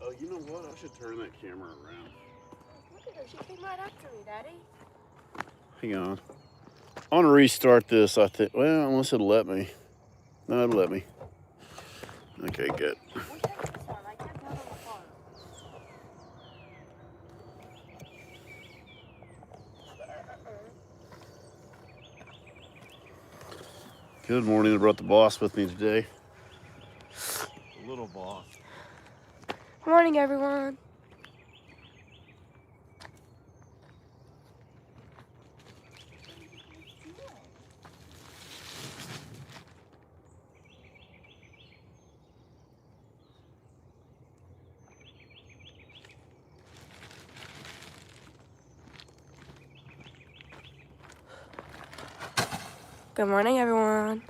Oh, you know what? I should turn that camera around. Look at her. She came right after me, Daddy. Hang on. I want to restart this, I think. Well, unless it'll let me. No, it'll let me. Okay, good. We take this one. I can't tell them apart. Good morning. I brought the boss with me today. The little boss. Good morning, everyone. Good morning, everyone.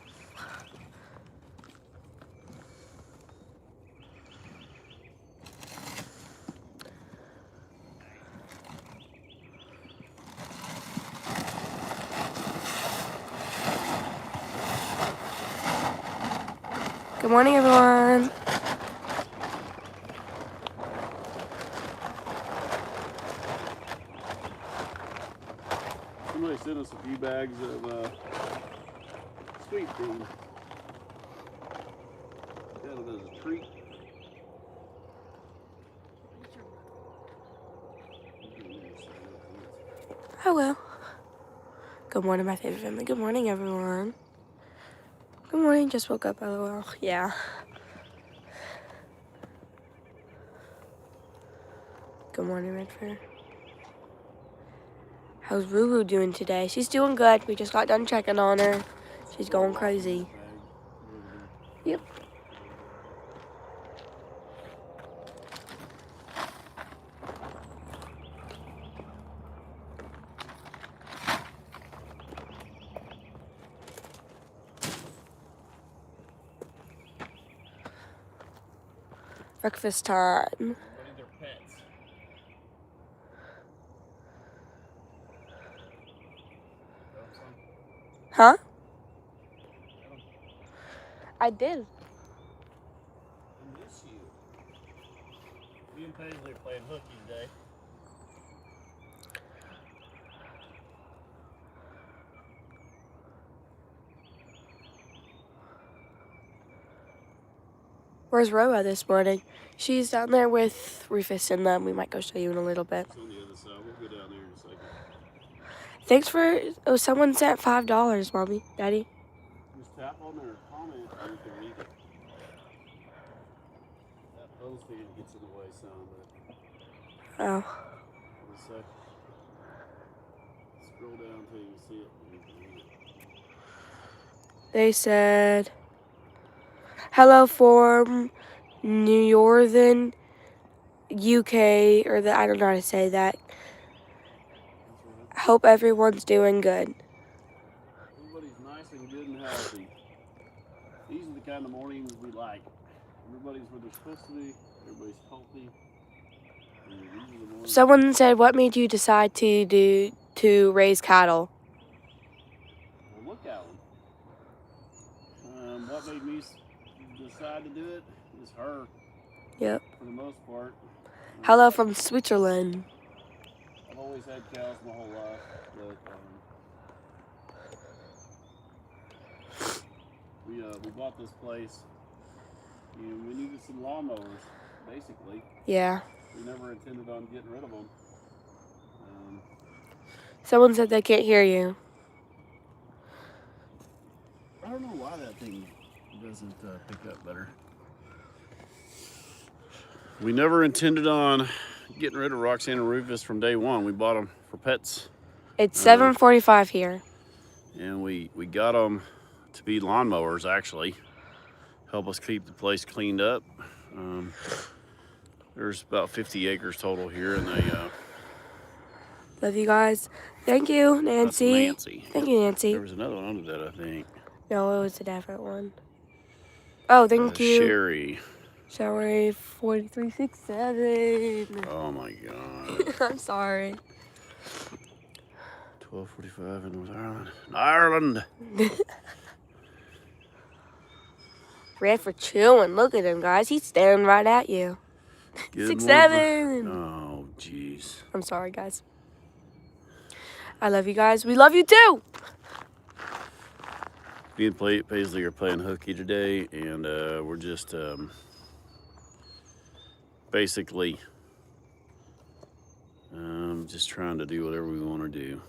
Good morning, everyone. Somebody sent us a few bags of sweet tea. Got it as a treat. Oh, well. Good morning, my favorite family. Good morning, everyone. Good morning. Just woke up, LOL. Yeah. Good morning, Redford. How's Ruru doing today? She's doing good. We just got done checking on her. She's going crazy. Yep. Breakfast time. Huh? I did. I miss you. Me and Paisley are playing hooky today. Where's Roa this morning? She's down there with Rufus and them. We might go show you in a little bit. It's on the other side. We'll go down there in a second. Thanks for... Oh, someone sent $5, Mommy. Daddy. Just tap on their comment and you can read it. That hose fan gets in the way some, but... Oh. In a sec. Scroll down until you can see it and you can read it. They said... Hello from Northern UK, or I don't know how to say that. Hope everyone's doing good. Everybody's nice and good and healthy. These are the kind of mornings we like. Everybody's where they're supposed to be. Everybody's healthy. And these are the mornings. Someone said, what made you decide to raise cattle? Well, look at them. What made me decide to do it is her. Yep. For the most part. Hello from Switzerland. I've always had cows my whole life, but we bought this place and we needed some lawnmowers, basically. Yeah. We never intended on getting rid of them. Someone said they can't hear you. I don't know why that thing doesn't pick up better. We never intended on getting rid of Roxanne and Rufus from day one. We bought them for pets. It's 7:45 here. And we got them to be lawnmowers, actually. Help us keep the place cleaned up. There's about 50 acres total here, and they... Love you guys. Thank you, Nancy. That's Nancy. Thank you, Nancy. There was another one under that, I think. No, it was a different one. Oh, thank you. Sherry. Sherry 4367. Oh my God. I'm sorry. 1245 in North Ireland. Red for chewing. Look at him, guys. He's staring right at you. Good 6'7". Oh, jeez. I'm sorry, guys. I love you guys. We love you too. Me and Paisley are playing hooky today, and we're just basically just trying to do whatever we want to do.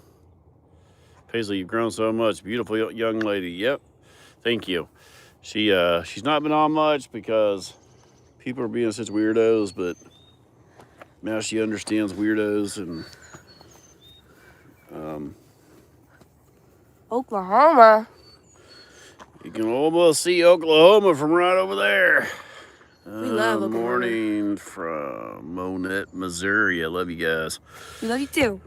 Paisley, you've grown so much. Beautiful young lady. Yep. Thank you. She's not been on much because people are being such weirdos, but now she understands weirdos and Oklahoma. you can almost see Oklahoma from right over there. We love Oklahoma. Morning from Monette, Missouri. I love you guys. We love you too.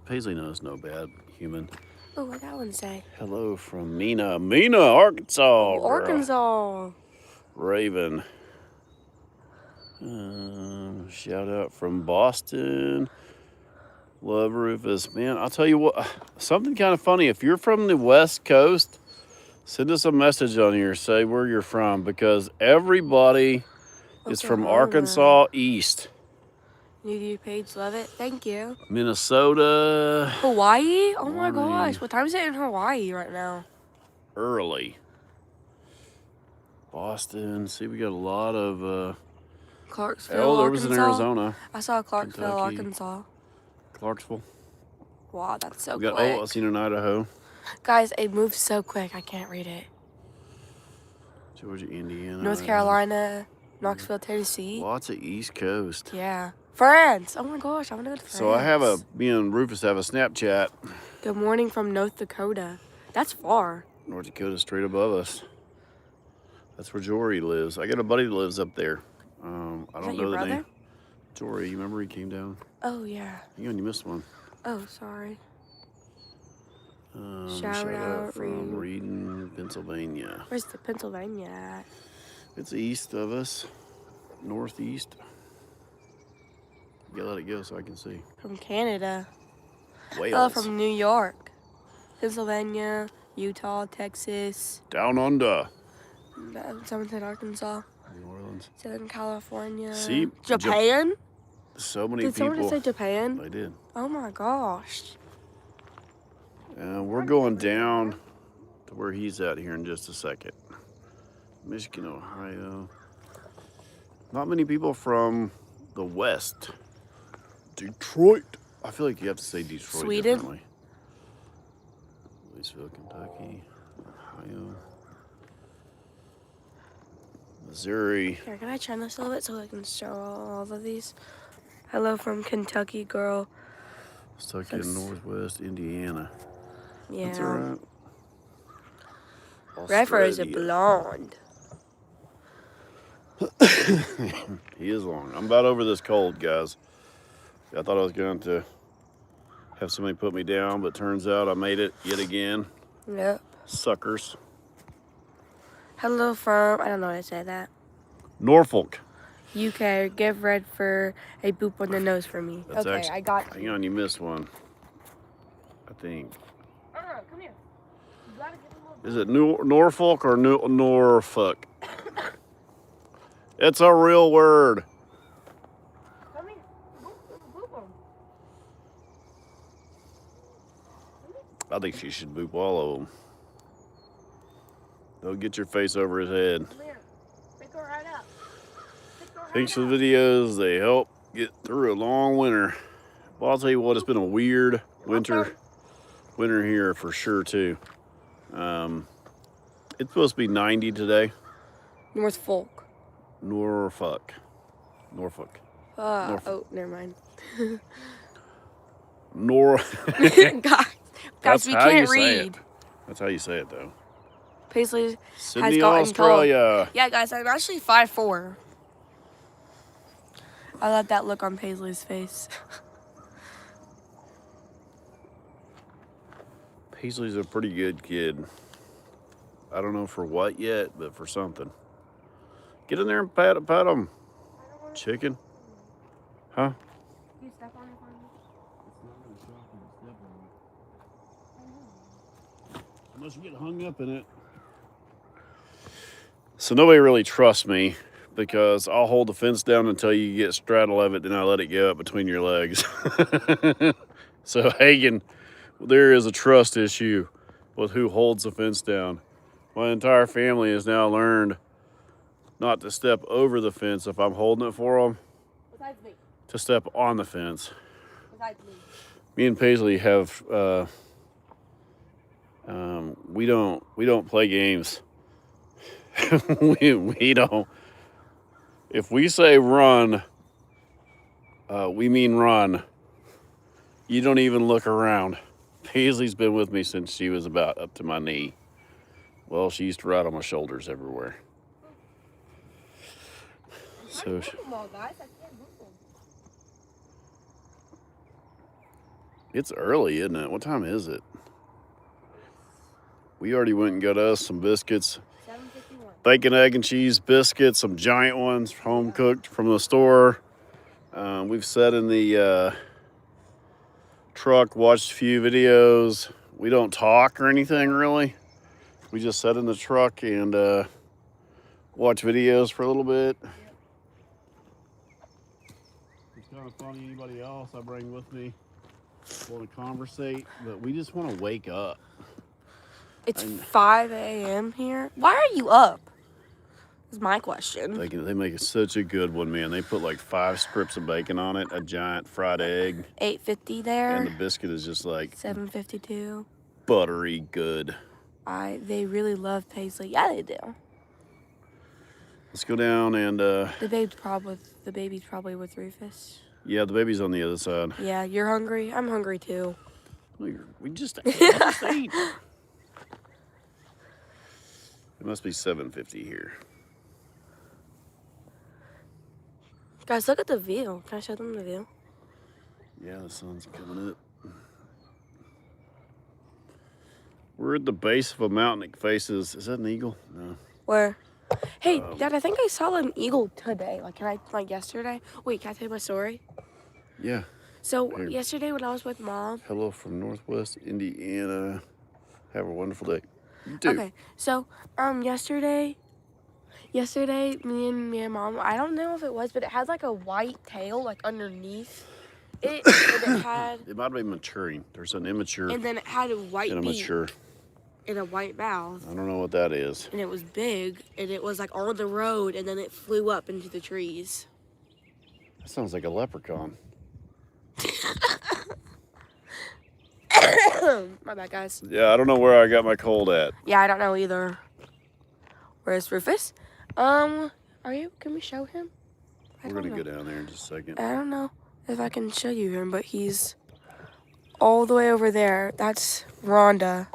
Paisley knows no bad human. Oh, what that one say? Hello from Mina, Arkansas. Oh, girl. Arkansas. Raven. Shout out from Boston. Love Rufus. Man, I'll tell you what, something kind of funny. If you're from the West Coast, send us a message on here. Say where you're from, because everybody is from Oklahoma. Arkansas East. New view page, love it. Thank you. Minnesota. Hawaii? Oh my Morning. gosh. What time is it in Hawaii right now? Early. Boston. See, we got a lot of. Clarksville, there was in Arkansas. Arizona. I saw Clarksville, Kentucky. Arkansas. Clarksville. Wow, that's so We got, quick. I seen in Idaho. Guys, it moved so quick. I can't read it. Georgia, Indiana. North Carolina, Knoxville, Tennessee. Lots of East Coast. Yeah. France. Oh my gosh, I want to go to France. So me and Rufus have a Snapchat. Good morning from North Dakota. That's far. North Dakota, straight above us. That's where Jory lives. I got a buddy that lives up there. I don't that know your the brother? name. Jory, you remember he came down? Oh, yeah. Hang on, you missed one. Oh, sorry. Shout out from Reading, Pennsylvania. Where's the Pennsylvania at? It's east of us, northeast. You gotta let it go so I can see. From Canada. Wales. Oh, from New York. Pennsylvania, Utah, Texas. Down under. Someone said Arkansas. New Orleans. Southern California. See? Japan? So many Did people. someone just say Japan? I did. Oh my gosh. We're going down to where he's at here in just a second. Michigan, Ohio. Not many people from the West. Detroit. I feel like you have to say Detroit Sweden? differently. Louisville, Kentucky. Ohio. Missouri. Here, can I turn this a little bit so I can show all of these? Hello from Kentucky, girl. Stuck in Northwest Indiana. Yeah. That's all right. Ruffer is a Australia. blonde. He is long. I'm about over this cold, guys. I thought I was going to have somebody put me down, but turns out I made it yet again. Yep. Suckers. Hello from, I don't know how to say that. Norfolk. UK, give red for a boop on the nose for me. That's okay, actually, I got hang on, you missed one. I think. Come here. You gotta get a little Is it Norfolk or Norfolk? It's a real word. Come here. Boop 'em. I think she should boop all of them. Don't get your face over his head. Come here. Pick her right up. Thanks for the videos. They help get through a long winter. Well, I'll tell you what, it's been a weird winter here for sure too. It's supposed to be 90 today. Norfolk. Norfolk. Oh, never mind. Guys, we can't read. That's how you say it, though. Paisley Sydney, has gotten Australia. tall. Yeah, guys, I'm actually 5'4". I love that look on Paisley's face. Paisley's a pretty good kid. I don't know for what yet, but for something. Get in there and pat him. Chicken. Huh? You step on it for me? Unless you get hung up in it. So nobody really trusts me because I'll hold the fence down until you get straddle of it, then I let it go up between your legs. So Hagen, there is a trust issue with who holds the fence down. My entire family has now learned not to step over the fence if I'm holding it for them. Besides me. To step on the fence. Besides me. Me and Paisley have we don't play games. we don't. If we say run, we mean run. You don't even look around. Paisley's been with me since she was about up to my knee. Well, she used to ride on my shoulders everywhere. So it's early, isn't it? What time is it? We already went and got us some biscuits. 7:51. Bacon, egg, and cheese biscuits, some giant ones, home cooked from the store. We've sat in the truck, watched a few videos. We don't talk or anything really. We just sat in the truck and watch videos for a little bit. It's kind of funny, anybody else I bring with me want to conversate, but we just want to wake up. It's 5 a.m. here. Why are you up? Is my question. They make it such a good one, man. They put like 5 strips of bacon on it, a giant fried egg. $8.50 there. And the biscuit is just like $7.52. Buttery good. They really love Paisley. Yeah, they do. Let's go down and the baby's probably with Rufus. Yeah, the baby's on the other side. Yeah, you're hungry. I'm hungry too. We just ate. It must be 7:50 here. Guys, look at the view. Can I show them the view? Yeah, the sun's coming up. We're at the base of a mountain that faces. Is that an eagle? No. Where? Hey, Dad, I think I saw an eagle today. Like yesterday. Wait, can I tell you my story? Yeah. So Here. Yesterday when I was with Mom. Hello from Northwest Indiana. Have a wonderful day. You too. Okay, so yesterday, me and Mom. I don't know if it was, but it had like a white tail like underneath it. And it had. It might have been maturing. There's an immature. And then it had a white and a beak mature. and a white mouth. I don't know what that is. And it was big, and it was like on the road, and then it flew up into the trees. That sounds like a leprechaun. My bad, guys. Yeah, I don't know where I got my cold at. Yeah, I don't know either. Where's Rufus? Can we show him? We're gonna go down there in just a second. I don't know if I can show you him, but he's all the way over there. That's Rhonda.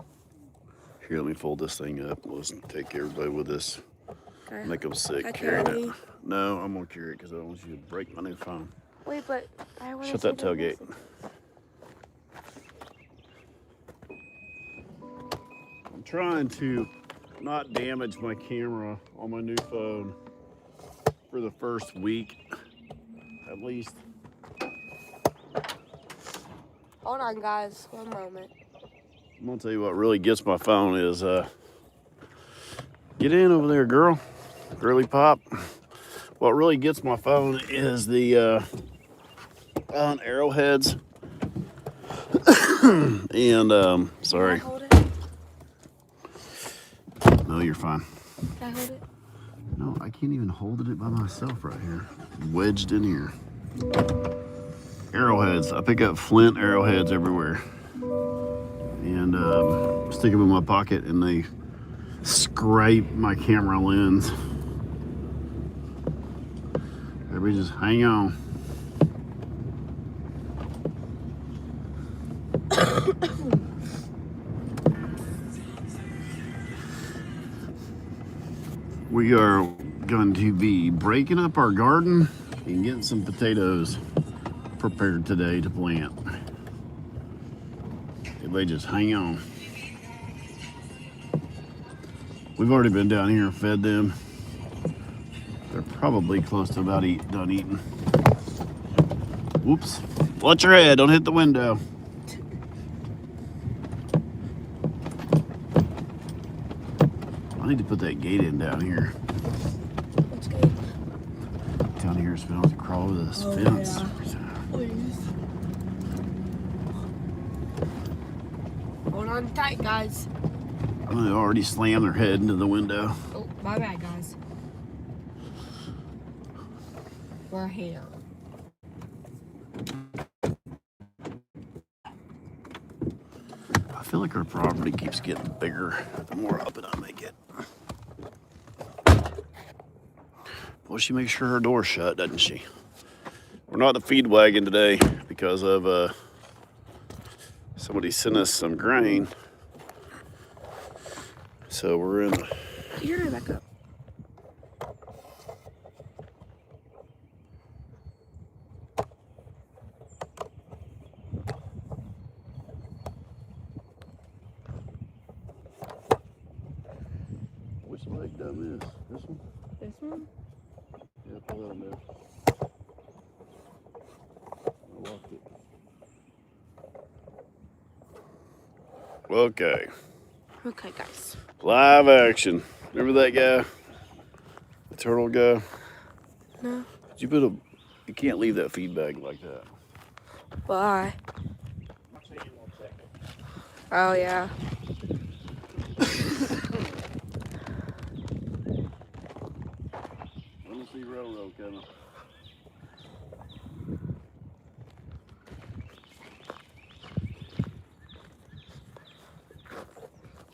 Here, let me fold this thing up. Let's take everybody with us. Okay. Make them sick I carrying carry. it. No, I'm gonna carry it because I don't want you to break my new phone. Wait, but I want to Shut that tailgate. I'm trying to not damage my camera on my new phone for the first week, at least. Hold on, guys. One moment. I'm gonna tell you what really gets my phone is, get in over there, girl. Girly pop. What really gets my phone is the arrowheads. And sorry. Can I hold it? No, you're fine. Can I hold it? No, I can't even hold it by myself right here. Wedged in here. Arrowheads. I pick up flint arrowheads everywhere. And stick them in my pocket and they scrape my camera lens. Everybody just hang on. We are going to be breaking up our garden and getting some potatoes prepared today to plant. Everybody just hang on. We've already been down here and fed them. They're probably close to about done eating. Whoops. Watch your head, don't hit the window. I need to put that gate in down here. What's good? here so we don't have to crawl over this fence. Yeah. Please. Hold on tight, guys. They already slammed their head into the window. Oh, my bad, guys. We're here. I feel like our property keeps getting bigger the more up and I make it. Well, she makes sure her door's shut, doesn't she? We're not the feed wagon today because of somebody sent us some grain. So we're in the... You're gonna back up. Which leg done this? This one? This one? Yeah, pull that on there. I locked it. Okay. Okay, guys. Live action. Remember that guy? The turtle guy? No. Did you put a... You can't leave that feed bag like that. Why? Oh, yeah. Let me see Roro coming.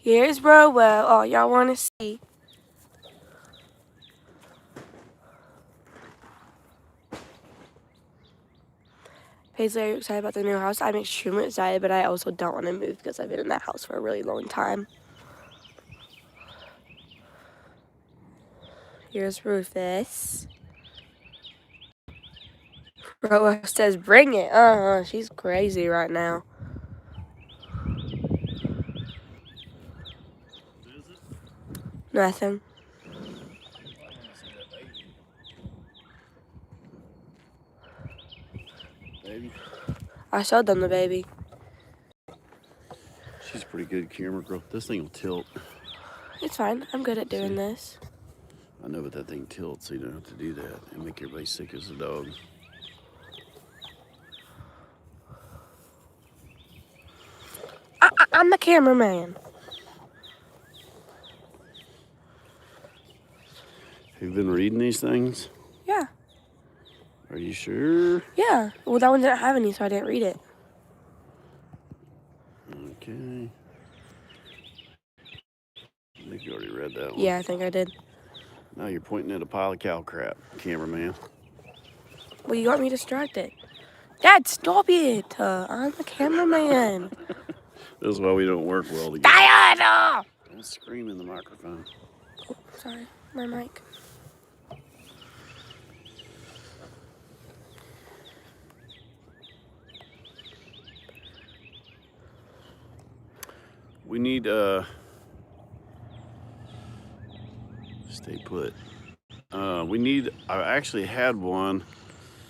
Here's Rowell. Oh, y'all want to see? Paisley, are you excited about the new house? I'm extremely excited, but I also don't want to move because I've been in that house for a really long time. Here's Rufus. Rowell says, bring it. She's crazy right now. Nothing. Baby. I showed them the baby. She's a pretty good camera girl. This thing will tilt. It's fine. I'm good at doing this. I know, but that thing tilts, so you don't have to do that and make everybody sick as a dog. I'm the cameraman. Have you been reading these things? Yeah. Are you sure? Yeah. Well, that one didn't have any, so I didn't read it. Okay. I think you already read that one. Yeah, I think I did. Now you're pointing at a pile of cow crap, cameraman. Well, you got me distracted. Dad, stop it. I'm the cameraman. This is why we don't work well together. Diana! Don't scream in the microphone. Oh, sorry, my mic. We need, stay put. I actually had one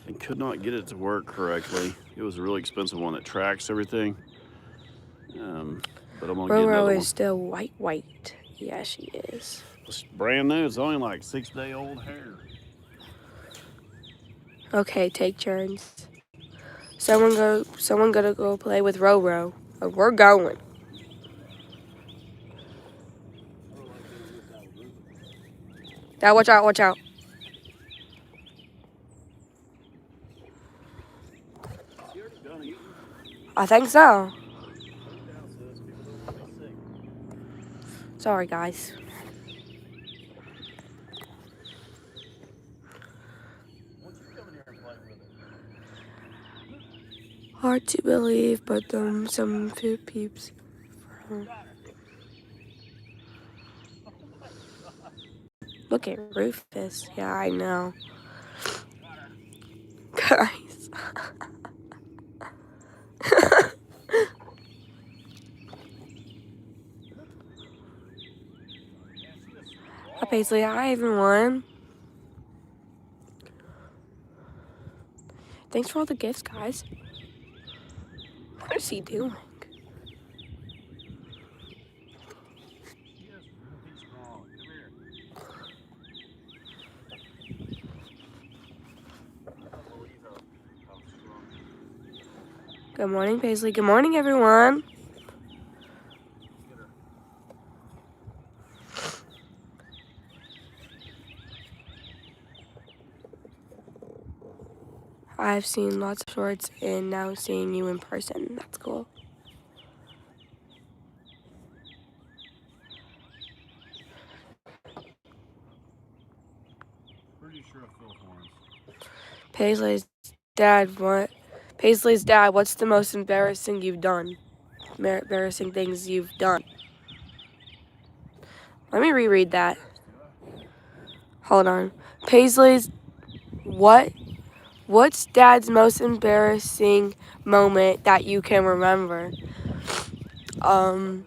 and could not get it to work correctly. It was a really expensive one that tracks everything. But I'm gonna get another Roro one. is still white. Yeah, she is. It's brand new. It's only like 6-day-old hair. Okay, take turns. Someone gotta go play with Roro. Or we're going. Dad, watch out, watch out. I think so. Sorry, guys. Hard to believe, but some food peeps. Look at Rufus. Yeah, I know. Guys. Hi, Paisley. Hi, everyone. Thanks for all the gifts, guys. What is he doing? Good morning, Paisley. Good morning, everyone. I've seen lots of shorts and now seeing you in person. That's cool. Pretty sure I feel horns. Paisley's dad, what's the most embarrassing you've done? Embarrassing things you've done. Let me reread that. Hold on. Paisley's, what's dad's most embarrassing moment that you can remember? Um,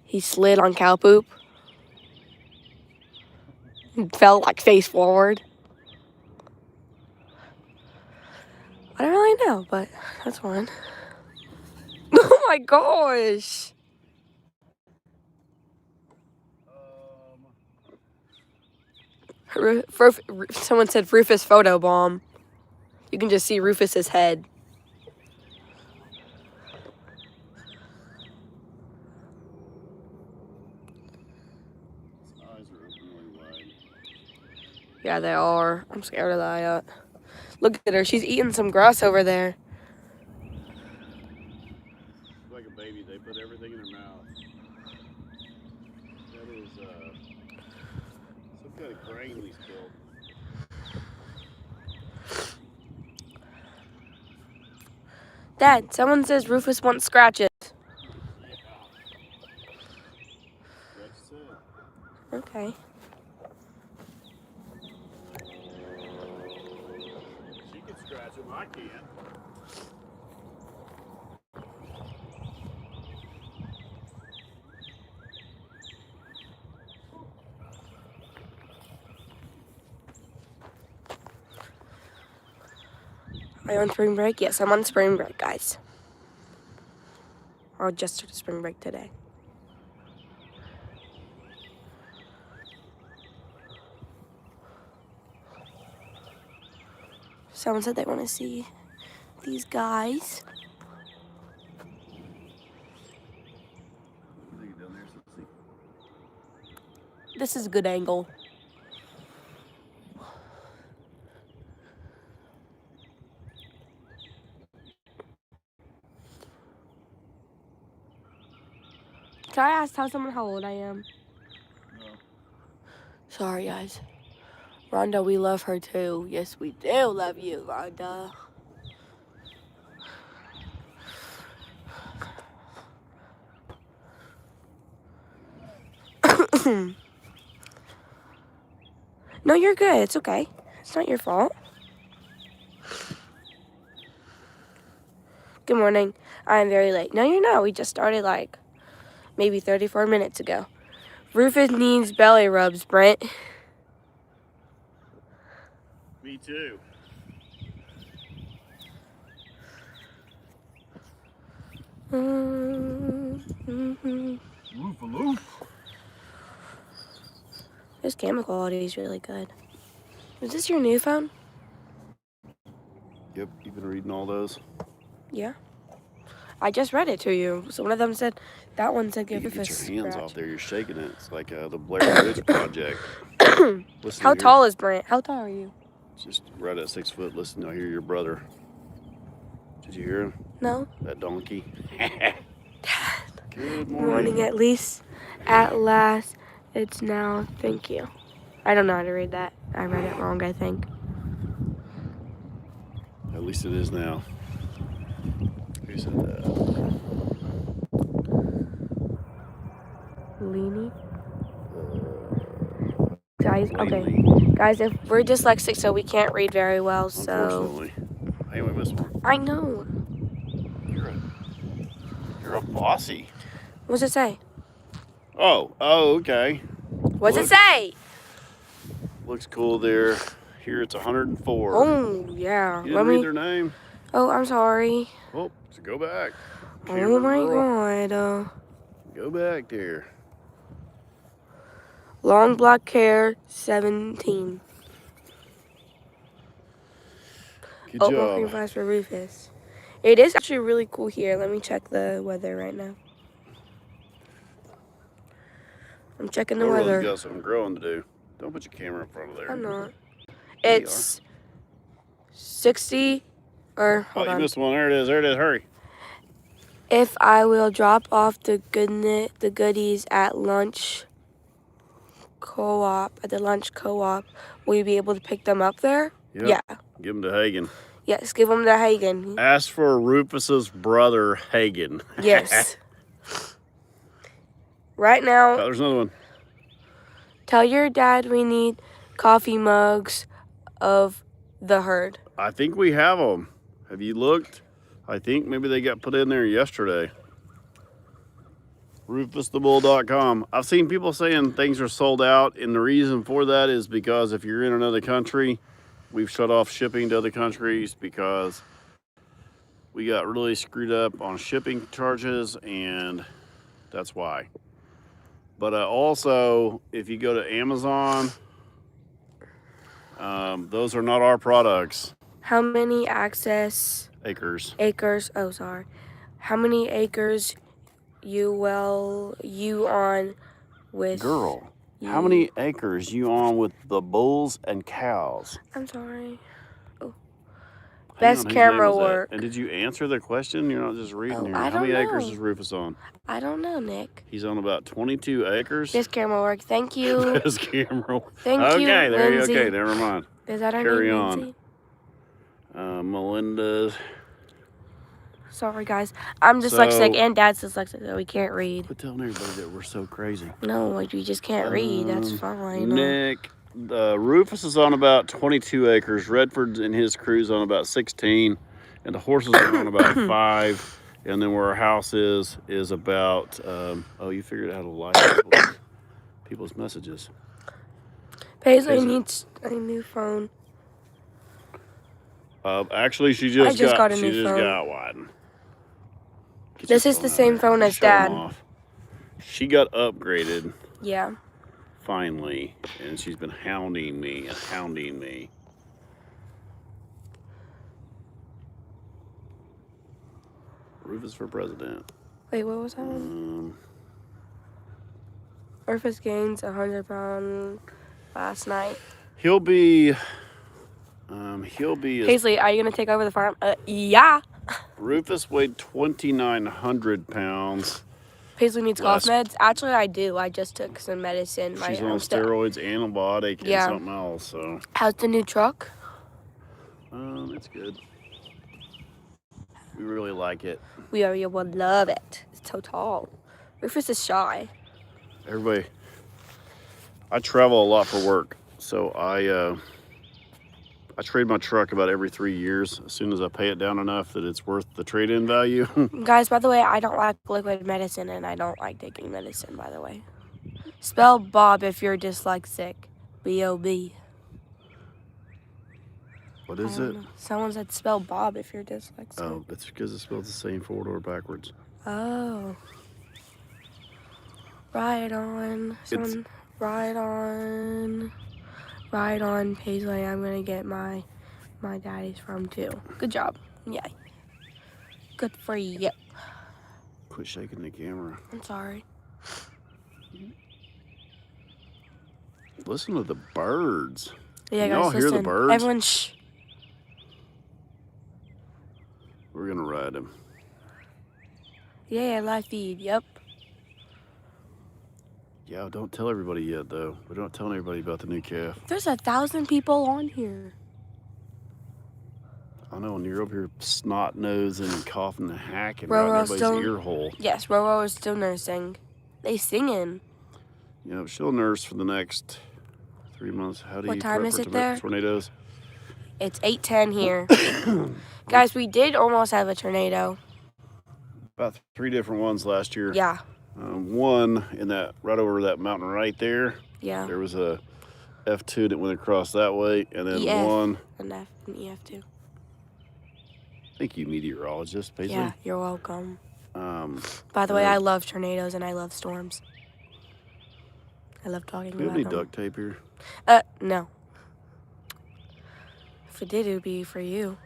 he slid on cow poop. Fell like face forward. I don't really know, but that's fun. Oh my gosh. Someone said Rufus photo bomb. You can just see Rufus's head. His eyes are open really wide. Yeah, they are. I'm scared of that. Look at her. She's eating some grass over there. Like a baby, they put everything in their mouth. That is some kind of grain we spilled. Dad, someone says Rufus wants scratches. Yeah. That's it. Okay. She can scratch them, I can't. Are you on spring break? Yes, I'm on spring break, guys. Or just started spring break today. Someone said they want to see these guys. Down there, so let's see. This is a good angle. Can I tell someone how old I am? No. Sorry, guys. Rhonda, we love her too. Yes, we do love you, Rhonda. No, you're good. It's okay. It's not your fault. Good morning. I'm very late. No, you're not. We just started like maybe 34 minutes ago. Rufus needs belly rubs, Brent. Me too. Roof-a-loof. This camera quality is really good. Is this your new phone? Yep, you've been reading all those. Yeah. I just read it to you. So one of them said, that one said give You Rufus get a your hands scratch. off there. You're shaking it. It's like the Blair Witch Project. How tall is Brent? How tall are you? Just right at 6 foot. Listen, I hear your brother. Did you hear him? No. That donkey. Good Morning at least. At last. It's now. Thank you. I don't know how to read that. I read it wrong, I think. At least it is now. Who said that? Leany. Guys, okay. Lately. Guys, if we're dyslexic, so we can't read very well, so. Unfortunately. Hey, we missed one. I know. You're a bossy. What's it say? Oh, okay. What's it say? Looks cool there. Here it's 104. Oh, yeah. You didn't read their name? Oh, I'm sorry. Oh, so go back. Oh my god. Go back there. Long black hair, 17. Good Oatmeal cream job. pies for Rufus. It is actually really cool here. Let me check the weather right now. I'm checking the Roro's weather. got some growing to do. Don't put your camera in front of there. I'm not. Yeah, you It's 60, or hold Oh, you on. missed one. There it is. There it is. Hurry. If I will drop off the goodies at lunch co-op, at the lunch co-op, will you be able to pick them up there? Yep. Yeah. Give him to Hagen. Yes, give them to Hagen. Ask for Rufus's brother, Hagen. Yes. Right now, Oh, there's another one. tell your dad we need coffee mugs of the herd. I think we have them. Have you looked? I think maybe they got put in there yesterday. RufusTheBull.com. I've seen people saying things are sold out, and the reason for that is because if you're in another country, we've shut off shipping to other countries because we got really screwed up on shipping charges, and that's why. But also, if you go to Amazon, those are not our products. How many Acres. oh sorry. How many acres you on with Girl, how many acres you on with the bulls and cows? I'm sorry. Hang Best on, whose camera name was that? work. And did you answer the question? You're not just reading Oh, here. I How many don't acres know. is Rufus on? I don't know, Nick. He's on about 22 acres. Best camera work. Thank you. Best camera. Thank okay, you, there you Lindsay. okay, never mind. Is that her Carry name, on. Lindsay? Melinda's. Sorry, guys. I'm dyslexic and Dad's dyslexic, so we can't read. Quit telling everybody that we're so crazy. No, like, we just can't read. That's fine. Nick, Rufus is on about 22 acres. Redford and his crew's on about 16. And the horses are on about 5. And then where our house is about, oh, you figured out how to like people's messages. Paisley needs a new phone. Actually, she just got a new phone. got one. This is the same phone as Dad. She got upgraded. Yeah. Finally, and she's been hounding me and hounding me. Rufus for president. Wait, what was that one? Rufus gains 100 pounds last night. He'll be. Paisley, are you gonna take over the farm? Yeah. Rufus weighed 2,900 pounds. Paisley needs cough meds. Actually, I do. I just took some medicine. She's on steroids, antibiotic, and something else. So. How's the new truck? It's good. We really like it. We will love it. It's so tall. Rufus is shy. Everybody, I travel a lot for work, so I trade my truck about every 3 years. As soon as I pay it down enough that it's worth the trade-in value. Guys, by the way, I don't like liquid medicine, and I don't like taking medicine, by the way. Spell Bob if you're dyslexic. B-O-B. What is it? Someone said spell Bob if you're dyslexic. Oh, that's because it spells the same forward or backwards. Oh. Right on. Right on, Paisley. I'm gonna get my daddy's from too. Good job. Yay. Good for you. Quit shaking the camera. I'm sorry. Listen to the birds. Yeah, Can y'all hear the birds? Everyone shh. We're gonna ride them. Yeah, live feed. Yep. Yeah, don't tell everybody yet, though. We're not telling everybody about the new calf. There's 1,000 people on here. I know, and you're over here snot-nosing and coughing and hacking Roro's right in everybody's still, ear hole. Yes, Roro is still nursing. They singing. You know, she'll nurse for the next 3 months. How do What you time prep is for it there? tornadoes? It's 8:10 here. Guys, we did almost have a tornado. About 3 different ones last year. Yeah. One in that right over that mountain right there. Yeah. There was a F2 that went across that way, and then EF, one. An F and EF too. Thank you, meteorologist. Basically. Yeah, you're welcome. By the way, I love tornadoes and I love storms. I love talking Do we have about any them. duct tape here? No. If it did, it would be for you.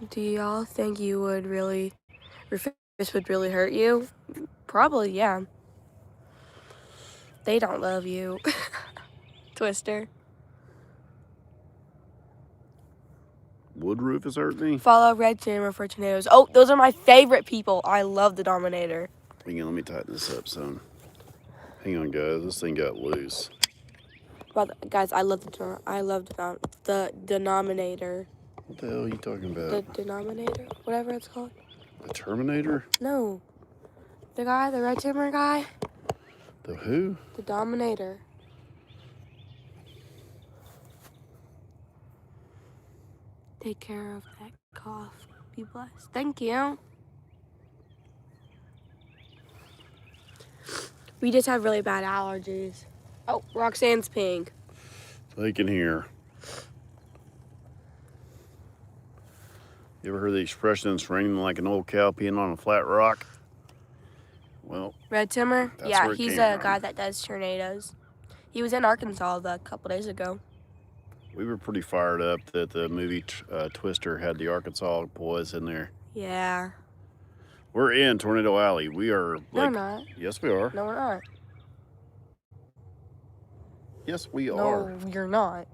Do y'all think you would really, Rufus would really hurt you? Probably, yeah. They don't love you. Twister. Would Rufus hurt me? Follow Red Jammer for tornadoes. Oh, those are my favorite people. I love the Dominator. Hang on, let me tighten this up some. Hang on, guys. This thing got loose. But guys, I love the Denominator. What the hell are you talking The about? Denominator? Whatever it's called. The Terminator? No. The guy, the Red Jammer guy. The who? The Dominator. Take care of that cough. Be blessed. Thank you. We just have really bad allergies. Oh, Roxanne's pink. They can hear. You ever heard the expression, it's raining like an old cow peeing on a flat rock? Well, Red Timmer? That's Yeah, where it he's came a from. guy that does tornadoes. He was in Arkansas a couple days ago. we were pretty fired up that the movie Twister had the Arkansas boys in there. Yeah. We're in Tornado Alley. We are No, like, we're not. yes, we are. No, we're not. Yes, we No, are. you're not.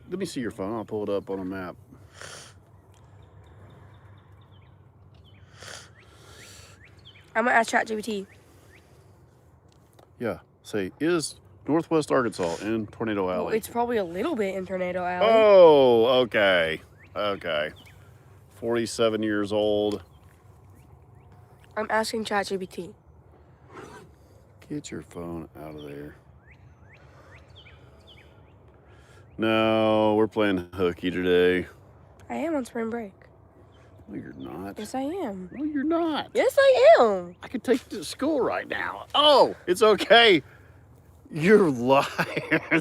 Let me see your phone. I'll pull it up on a map. I'm gonna ask ChatGPT. Yeah. Say, is Northwest Arkansas in Tornado Alley? Well, it's probably a little bit in Tornado Alley. Oh, okay. Okay. 47 years old. I'm asking ChatGPT. Get your phone out of there. No, we're playing hooky today. I am on spring break. No, you're not. Yes, I am. No, you're not. Yes, I am. I could take you to school right now. Oh, it's okay. You're lying,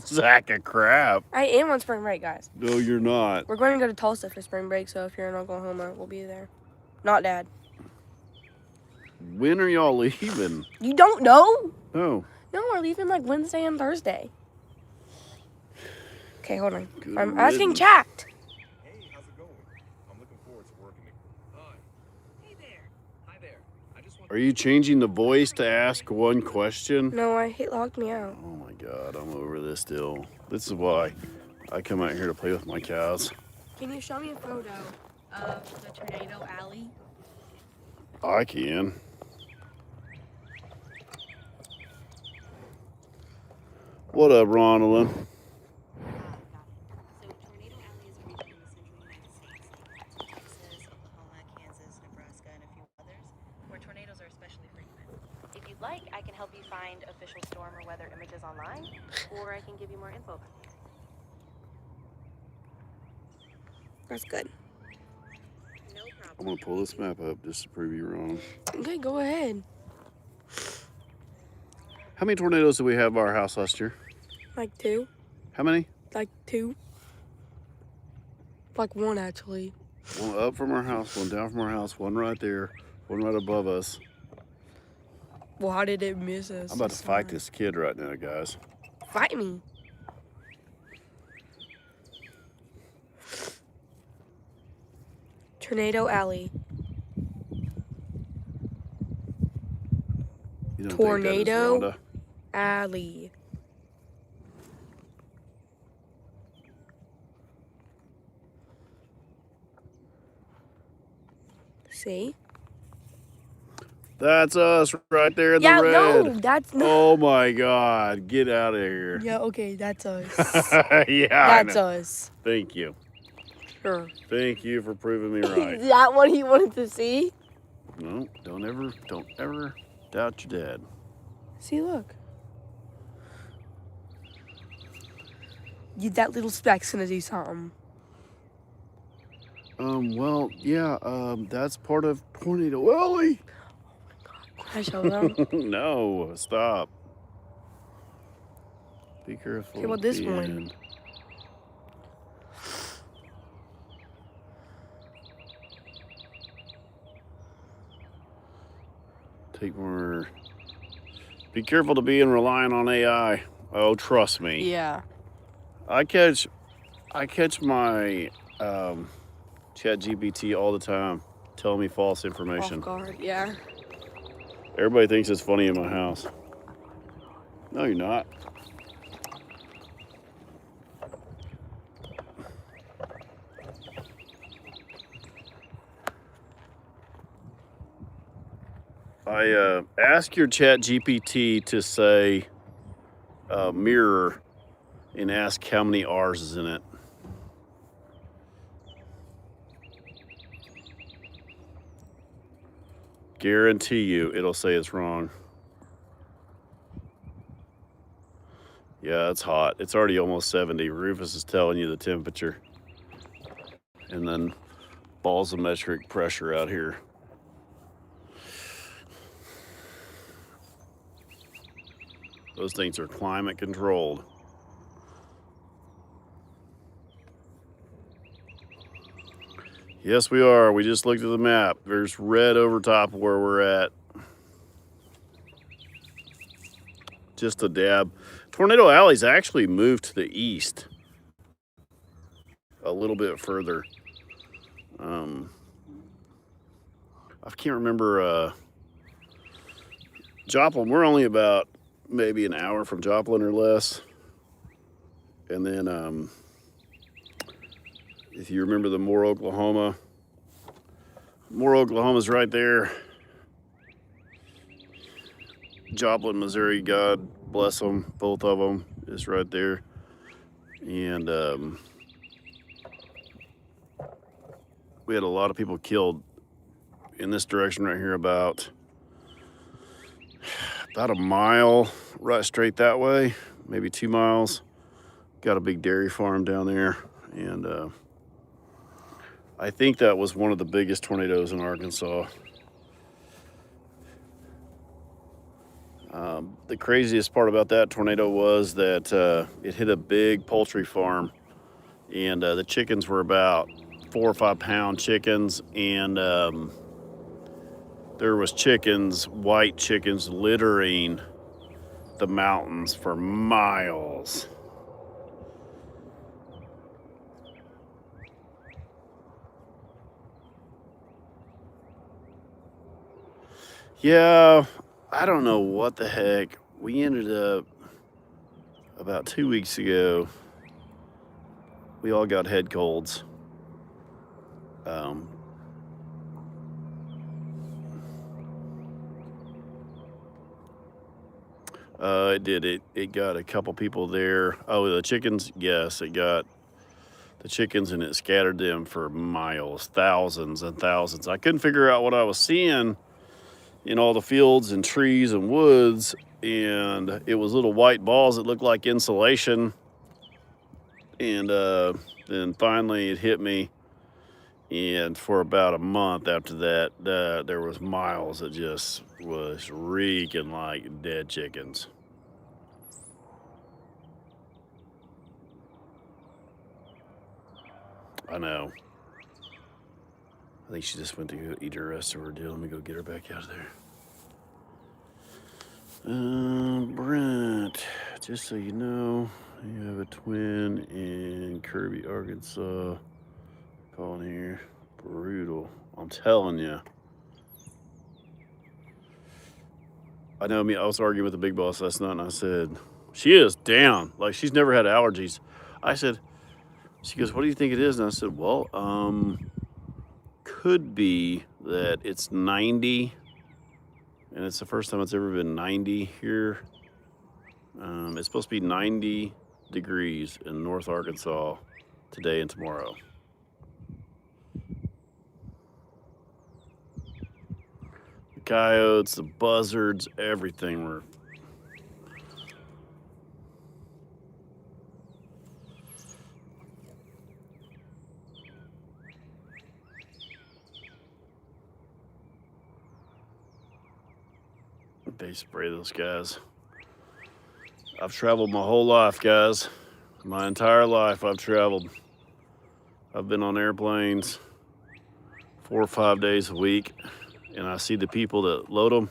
sack of crap. I am on spring break, guys. No, you're not. We're going to go to Tulsa for spring break, so if you're in Oklahoma, we'll be there. Not Dad. When are y'all leaving? You don't know? No. No, we're leaving like Wednesday and Thursday. Okay, hold on. Good I'm asking riddance. chat. Hey, how's it going? I'm looking forward to working it. Hi. Hey there. Hi there. I just want Are you changing the voice to ask one question? No, it locked me out. Oh my God, I'm over this still. This is why I come out here to play with my cows. Can you show me a photo of the Tornado Alley? I can. What up, Ronaldin? So Tornado Alley is a region in the central United States, Texas, Oklahoma, Kansas, Nebraska, and a few others, where tornadoes are especially frequent. If you'd like, I can help you find official storm or weather images online, or I can give you more info about it. That's good. No problem. I'm gonna pull this map up just to prove you wrong. Okay, go ahead. How many tornadoes did we have at our house last year? Like two. How many? Like two. Like one, actually. One up from our house, one down from our house, one right there, one right above us. Well, how did it miss us? I'm about to fight this kid right now, guys. Fight me. Tornado Alley. You don't think that is Tornado? Rhonda? Alley. See? That's us right there in Yeah, the red. no, that's not. Oh my God, get out of here. Yeah, okay, that's us. Yeah, I That's know. us. Thank you. Sure. Thank you for proving me right. Is that what he wanted to see? No, don't ever doubt your dad. See, look. That little speck's gonna do something. Well, yeah, that's part of Tornado Alley. Can I show them? No, stop. Be careful. Okay, about this at the one? end. Take more. Be careful to be relying on AI. Oh, trust me. Yeah. I catch my Chat GPT all the time, telling me false information. Off guard. Yeah. Everybody thinks it's funny in my house. No, you're not. I ask your Chat GPT to say mirror and ask how many R's is in it. Guarantee you it'll say it's wrong. Yeah, it's hot. It's already almost 70. Rufus is telling you the temperature. And then balls of metric pressure out here. Those things are climate controlled. Yes, we are. We just looked at the map. There's red over top of where we're at. Just a dab. Tornado Alley's actually moved to the east a little bit further. I can't remember. Joplin, we're only about maybe an hour from Joplin or less. And then if you remember the Moore, Oklahoma's right there. Joplin, Missouri, God bless them, both of them, is right there. And we had a lot of people killed in this direction right here, about a mile right straight that way, maybe 2 miles. Got a big dairy farm down there, and I think that was one of the biggest tornadoes in Arkansas. The craziest part about that tornado was that it hit a big poultry farm, and the chickens were about 4 or 5 pound chickens, and there was white chickens littering the mountains for miles. Yeah, I don't know what the heck. We ended up about 2 weeks ago. We all got head colds. It did. It got a couple people there. Oh, the chickens. Yes, it got the chickens, and it scattered them for miles, thousands and thousands. I couldn't figure out what I was seeing in all the fields and trees and woods, and it was little white balls that looked like insulation. And then finally it hit me, and for about a month after that, there was miles that just was reeking like dead chickens. I know. I think she just went to go eat her rest of her deal. Let me go get her back out of there. Brent, just so you know, you have a twin in Kirby, Arkansas. Calling here. Brutal. I'm telling you. I know I was arguing with the big boss last night, and I said, she is down. Like, she's never had allergies. I said, she goes, what do you think it is? And I said, well, could be that it's 90, and it's the first time it's ever been 90 here. It's supposed to be 90 degrees in North Arkansas today and tomorrow. The coyotes, the buzzards, everything were. They spray those guys. I've traveled my whole life, guys. My entire life I've traveled. I've been on airplanes 4 or 5 days a week, and I see the people that load them,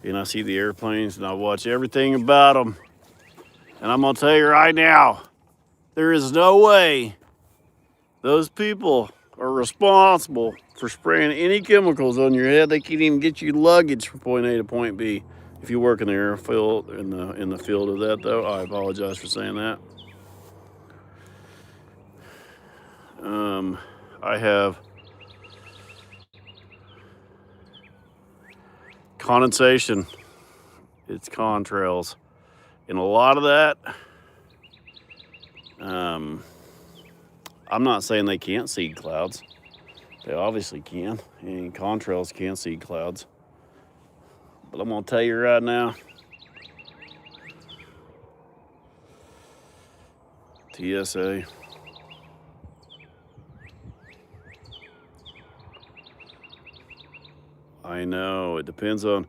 and I see the airplanes, and I watch everything about them. And I'm gonna tell you right now, there is no way those people are responsible for spraying any chemicals on your head. They can't even get you luggage from point A to point B. If you work in the airfield, in the field of that, though, I apologize for saying that. I have condensation. It's contrails, and a lot of that. I'm not saying they can't seed clouds. They obviously can, and contrails can seed clouds. But I'm gonna tell you right now, TSA. I know it depends on.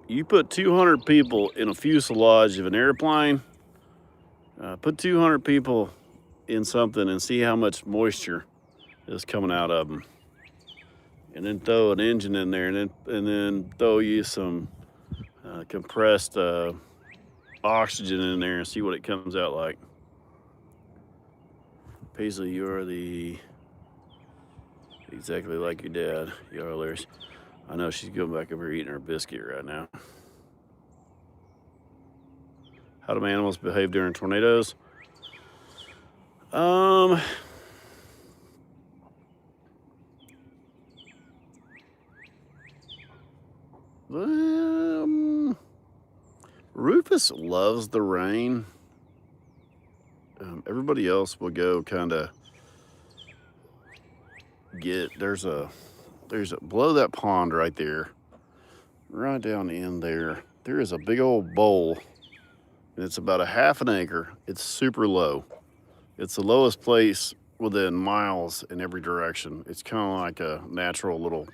You put 200 people in a fuselage of an airplane. Put 200 people in something and see how much moisture is coming out of them. And then throw an engine in there, and then throw you some compressed oxygen in there and see what it comes out like. Paisley, you are exactly like your dad. You are hilarious. I know she's going back over here eating her biscuit right now. How do animals behave during tornadoes? Rufus loves the rain. Everybody else will go kind of there's a below that pond right there, right down in there. There is a big old bowl, and it's about a half an acre. It's super low. It's the lowest place within miles in every direction. It's kind of like a natural little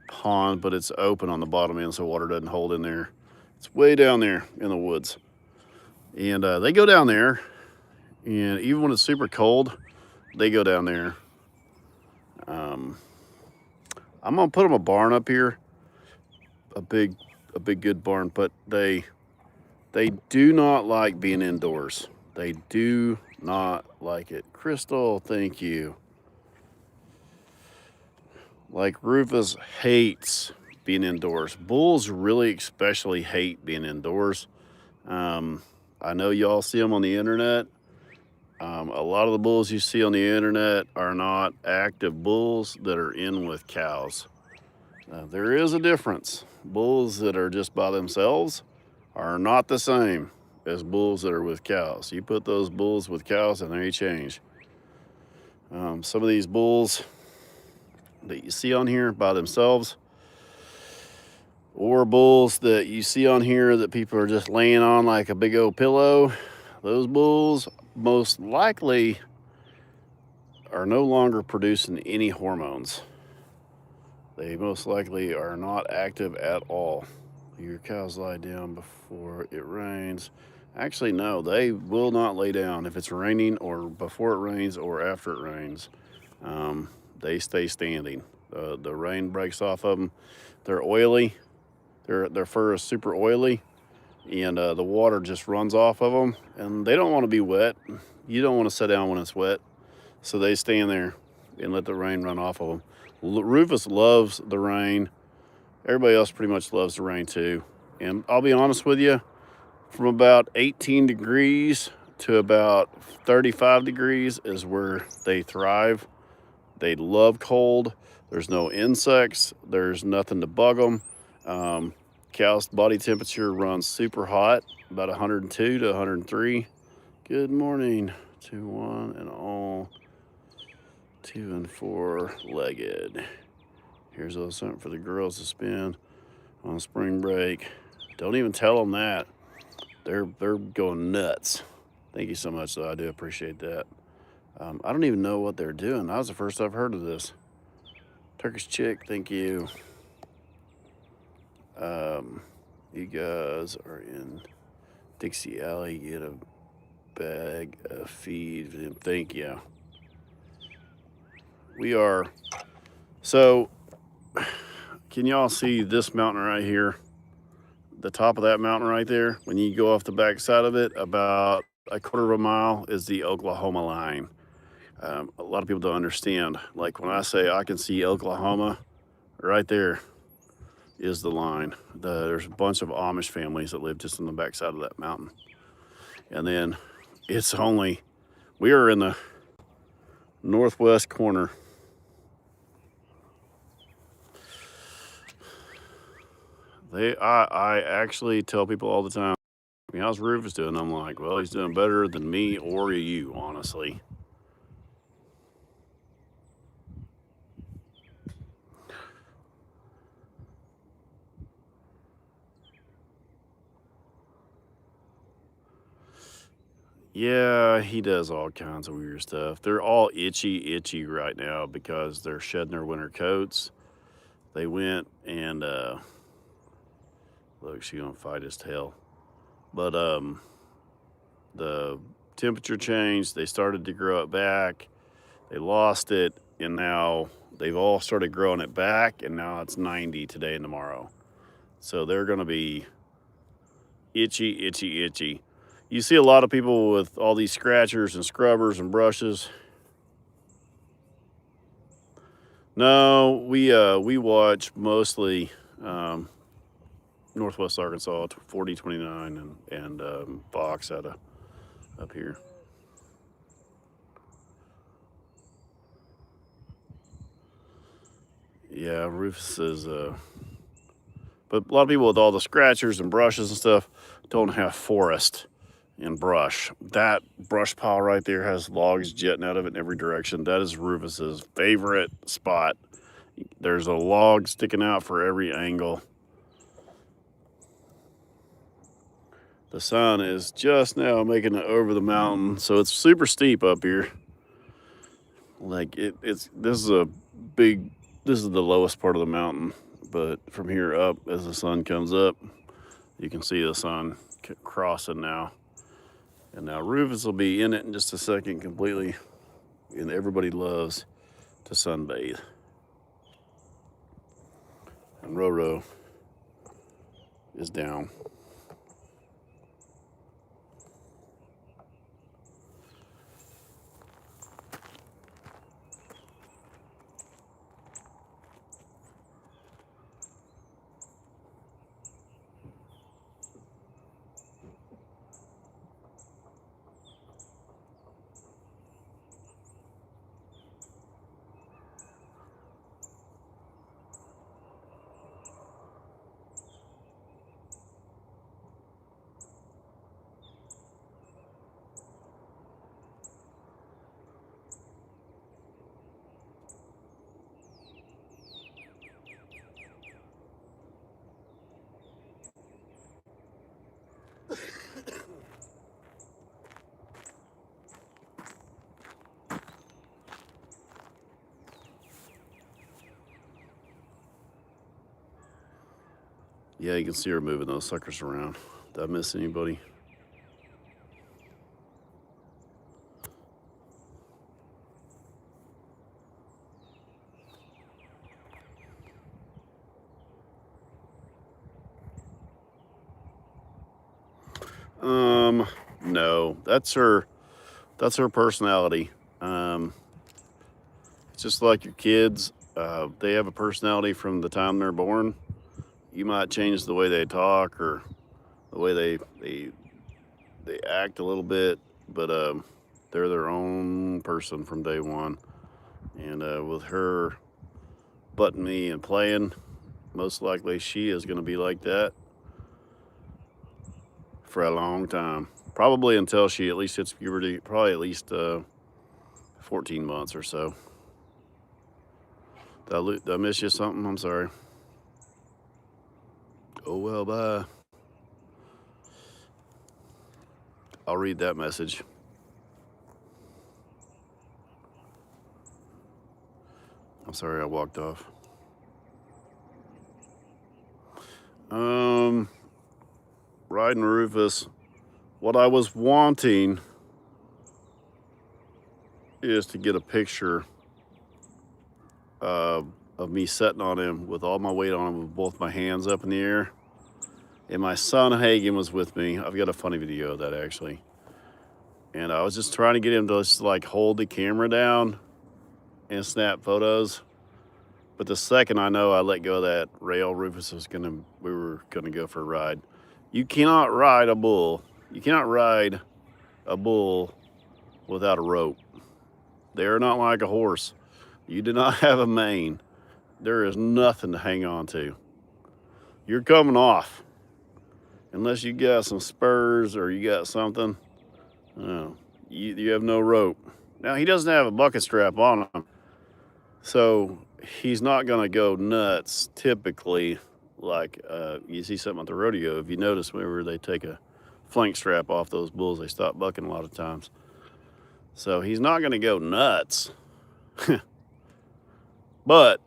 pond, but it's open on the bottom end so water doesn't hold in there. It's way down there in the woods. And they go down there, and even when it's super cold, they go down there. I'm gonna put them a barn up here, a big good barn, but they do not like being indoors. They do not like it. Crystal, thank you. Like Rufus hates being indoors. Bulls really especially hate being indoors. I know y'all see them on the internet. A lot of the bulls you see on the internet are not active bulls that are in with cows. There is a difference. Bulls that are just by themselves are not the same as bulls that are with cows. You put those bulls with cows and they change. Some of these bulls that you see on here by themselves, or bulls that you see on here that people are just laying on like a big old pillow, those bulls most likely are no longer producing any hormones. They most likely are not active at all. Your cows lie down before it rains. Actually, no, they will not lay down if it's raining or before it rains or after it rains. They stay standing. The rain breaks off of them. They're oily. Their fur is super oily, and the water just runs off of them. And they don't want to be wet. You don't want to sit down when it's wet, so they stand there and let the rain run off of them. Rufus loves the rain. Everybody else pretty much loves the rain too. And I'll be honest with you, from about 18 degrees to about 35 degrees is where they thrive. They love cold. There's no insects. There's nothing to bug them. Cow's body temperature runs super hot, about 102 to 103. Good morning to one and all 2 and 4 legged. Here's a little something for the girls to spend on spring break. Don't even tell them that. They're going nuts. Thank you so much, though. I do appreciate that. I don't even know what they're doing. That was the first I've heard of this. Turkish chick, thank you. You guys are in Dixie Alley. Get a bag of feed for them. Thank you. We are. So, can y'all see this mountain right here? The top of that mountain right there, when you go off the back side of it, about a quarter of a mile is the Oklahoma line. A lot of people don't understand. Like when I say I can see Oklahoma, right there is the line. There's a bunch of Amish families that live just on the back side of that mountain. And then we are in the northwest corner. I actually tell people all the time, how's Rufus doing? I'm like, well, he's doing better than me or you, honestly. Yeah, he does all kinds of weird stuff. They're all itchy right now because they're shedding their winter coats. They went and look, she's gonna fight his tail. But the temperature changed. They started to grow it back. They lost it, and now they've all started growing it back. And now it's 90 today and tomorrow. So they're gonna be itchy. You see a lot of people with all these scratchers and scrubbers and brushes. No, we watch mostly Northwest Arkansas 4029 and Fox out of up here. Yeah, Rufus is but a lot of people with all the scratchers and brushes and stuff don't have forest and brush. That brush pile right there has logs jetting out of it in every direction. That is Rufus's favorite spot. There's a log sticking out for every angle. The sun is just now making it over the mountain, so it's super steep up here. Like this is the lowest part of the mountain, but from here up, as the sun comes up, you can see the sun crossing now. And now Rufus will be in it in just a second completely, and everybody loves to sunbathe. And Roro is down. Yeah, you can see her moving those suckers around. Did I miss anybody? No, that's her personality. It's just like your kids. They have a personality from the time they're born. You might change the way they talk or the way they act a little bit, but they're their own person from day one. And with her butting me and playing, most likely she is going to be like that for a long time. Probably until she at least hits puberty, probably at least 14 months or so. Did I miss you something? I'm sorry. Oh, well, bye. I'll read that message. I'm sorry I walked off. Riding Rufus. What I was wanting is to get a picture of of me sitting on him with all my weight on him with both my hands up in the air. And my son Hagen was with me. I've got a funny video of that actually. And I was just trying to get him to just like hold the camera down and snap photos. But the second I know I let go of that rail, we were gonna go for a ride. You cannot ride a bull. You cannot ride a bull without a rope. They're not like a horse. You do not have a mane. There is nothing to hang on to. You're coming off. Unless you got some spurs or you got something. No, you have no rope. Now, he doesn't have a bucket strap on him. So he's not going to go nuts typically like you see something at the rodeo. If you notice whenever they take a flank strap off those bulls, they stop bucking a lot of times. So he's not going to go nuts. But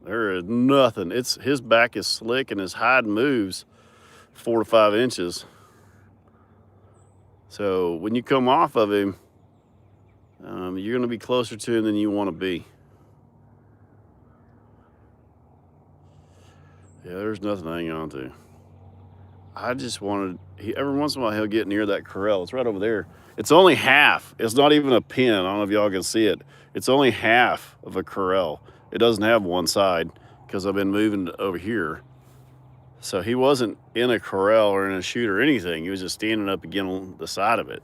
there is nothing. His back is slick and his hide moves 4 to 5 inches. So when you come off of him, you're going to be closer to him than you want to be. Yeah, there's nothing to hang on to. I just wanted, every once in a while he'll get near that corral. It's right over there. It's only half. It's not even a pen. I don't know if y'all can see it. It's only half of a corral. It doesn't have one side because I've been moving over here. So he wasn't in a corral or in a chute or anything. He was just standing up against the side of it.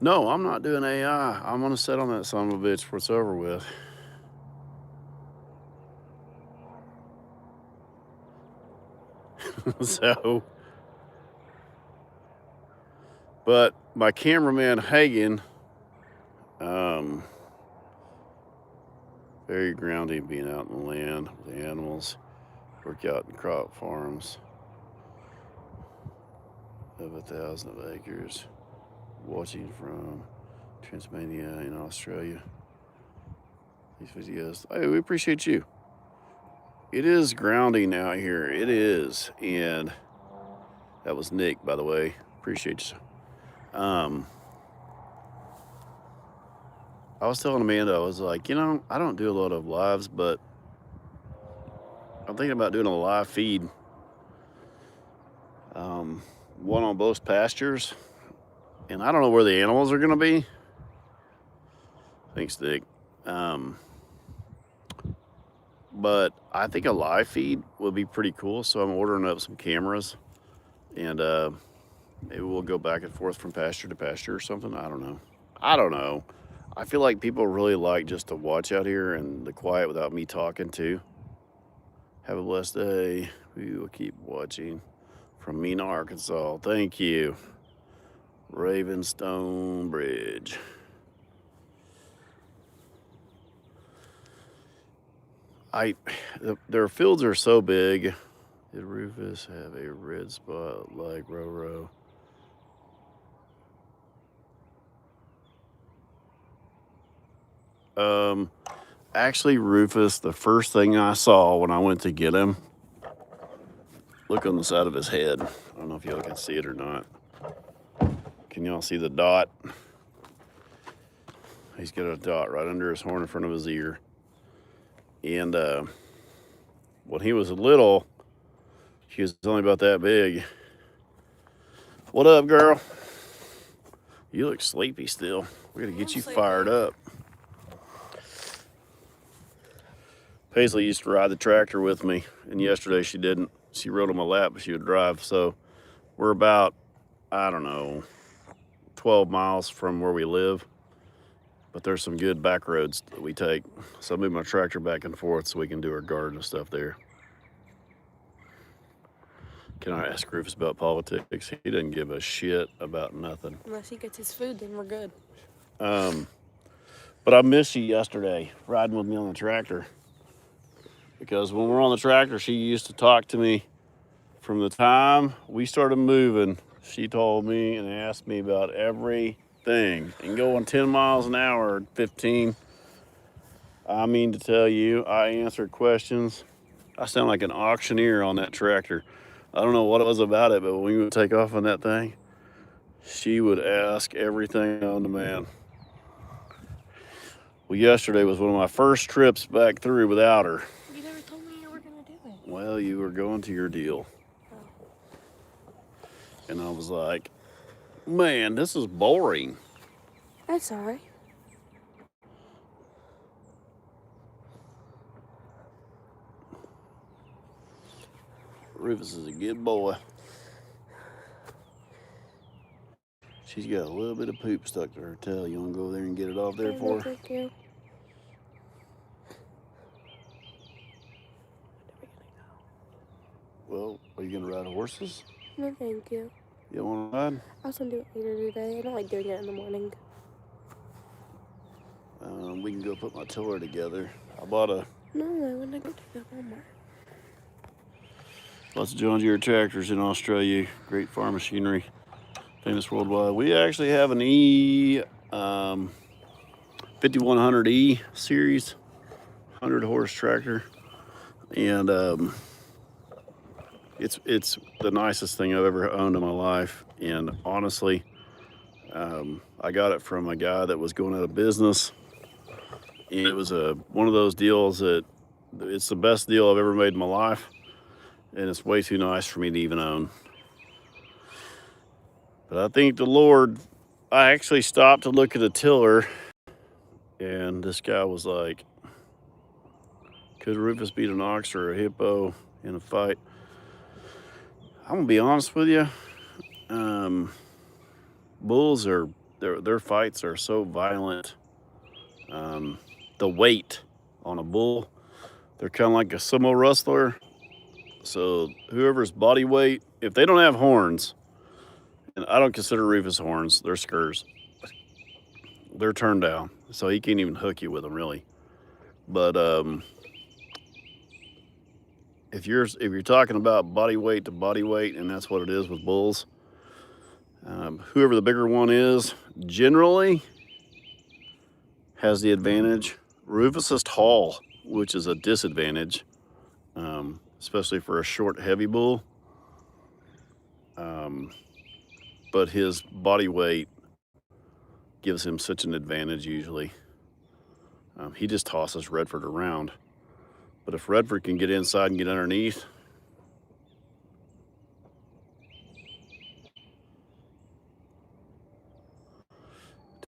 No, I'm not doing AI. I'm going to sit on that son of a bitch before it's over with. So, but my cameraman Hagen, very grounding being out in the land with the animals, work out in crop farms of 1,000 acres, watching from Tasmania in Australia. These videos, hey, we appreciate you. It is grounding out here. It is. And that was Nick, by the way. Appreciate you. I was telling Amanda, I was like, I don't do a lot of lives, but I'm thinking about doing a live feed. One on both pastures. And I don't know where the animals are going to be. Thanks, Nick. But I think a live feed would be pretty cool. So I'm ordering up some cameras. And maybe we'll go back and forth from pasture to pasture or something. I don't know. I feel like people really like just to watch out here and the quiet without me talking too. Have a blessed day. We will keep watching from Mena, Arkansas. Thank you. Ravenstone Bridge. Their fields are so big. Did Rufus have a red spot like Roro? Actually, Rufus, the first thing I saw when I went to get him, look on the side of his head. I don't know if y'all can see it or not. Can y'all see the dot? He's got a dot right under his horn in front of his ear. And when he was little, he was only about that big. What up, girl? You look sleepy still. We're gonna get you fired up. Paisley used to ride the tractor with me, and yesterday she didn't. She rode on my lap, but she would drive. So we're about, 12 miles from where we live. But there's some good back roads that we take. So I move my tractor back and forth so we can do our garden and stuff there. Can I ask Rufus about politics? He doesn't give a shit about nothing. Unless he gets his food, then we're good. But I missed you yesterday, riding with me on the tractor. Because when we're on the tractor, she used to talk to me from the time we started moving. She told me and asked me about everything. And going 10 miles an hour, 15. I mean to tell you, I answered questions. I sound like an auctioneer on that tractor. I don't know what it was about it, but when we would take off on that thing, she would ask everything on demand. Well, yesterday was one of my first trips back through without her. You never told me you were gonna do it. Well, you were going to your deal. Oh. And I was like, man, this is boring. That's alright. Rufus is a good boy. She's got a little bit of poop stuck to her tail. You want to go over there and get it off there for her? Thank you. Well, are you going to ride horses? No, thank you. You don't want to ride? I was gonna do it later today. I don't like doing it in the morning. We can go put my tiller together. I bought a No, when I go to the Walmart. lots of John Deere tractors in Australia. Great farm machinery, famous worldwide. We actually have an E 5100E series, 100 horse tractor, and it's the nicest thing I've ever owned in my life. And honestly, I got it from a guy that was going out of business. And it was one of those deals that it's the best deal I've ever made in my life, and it's way too nice for me to even own. But I think the Lord, I actually stopped to look at a tiller, and this guy was like, could Rufus beat an ox or a hippo in a fight? I'm gonna be honest with you. Bulls are, their fights are so violent. The weight on a bull, they're kind of like a sumo wrestler. So whoever's body weight, if they don't have horns, and I don't consider Rufus horns, they're skurs. They're turned down, so he can't even hook you with them really. But if you're talking about body weight to body weight, and that's what it is with bulls, whoever the bigger one is, generally has the advantage. Rufus is tall, which is a disadvantage, especially for a short, heavy bull. But his body weight gives him such an advantage usually. He just tosses Redford around. But if Redford can get inside and get underneath,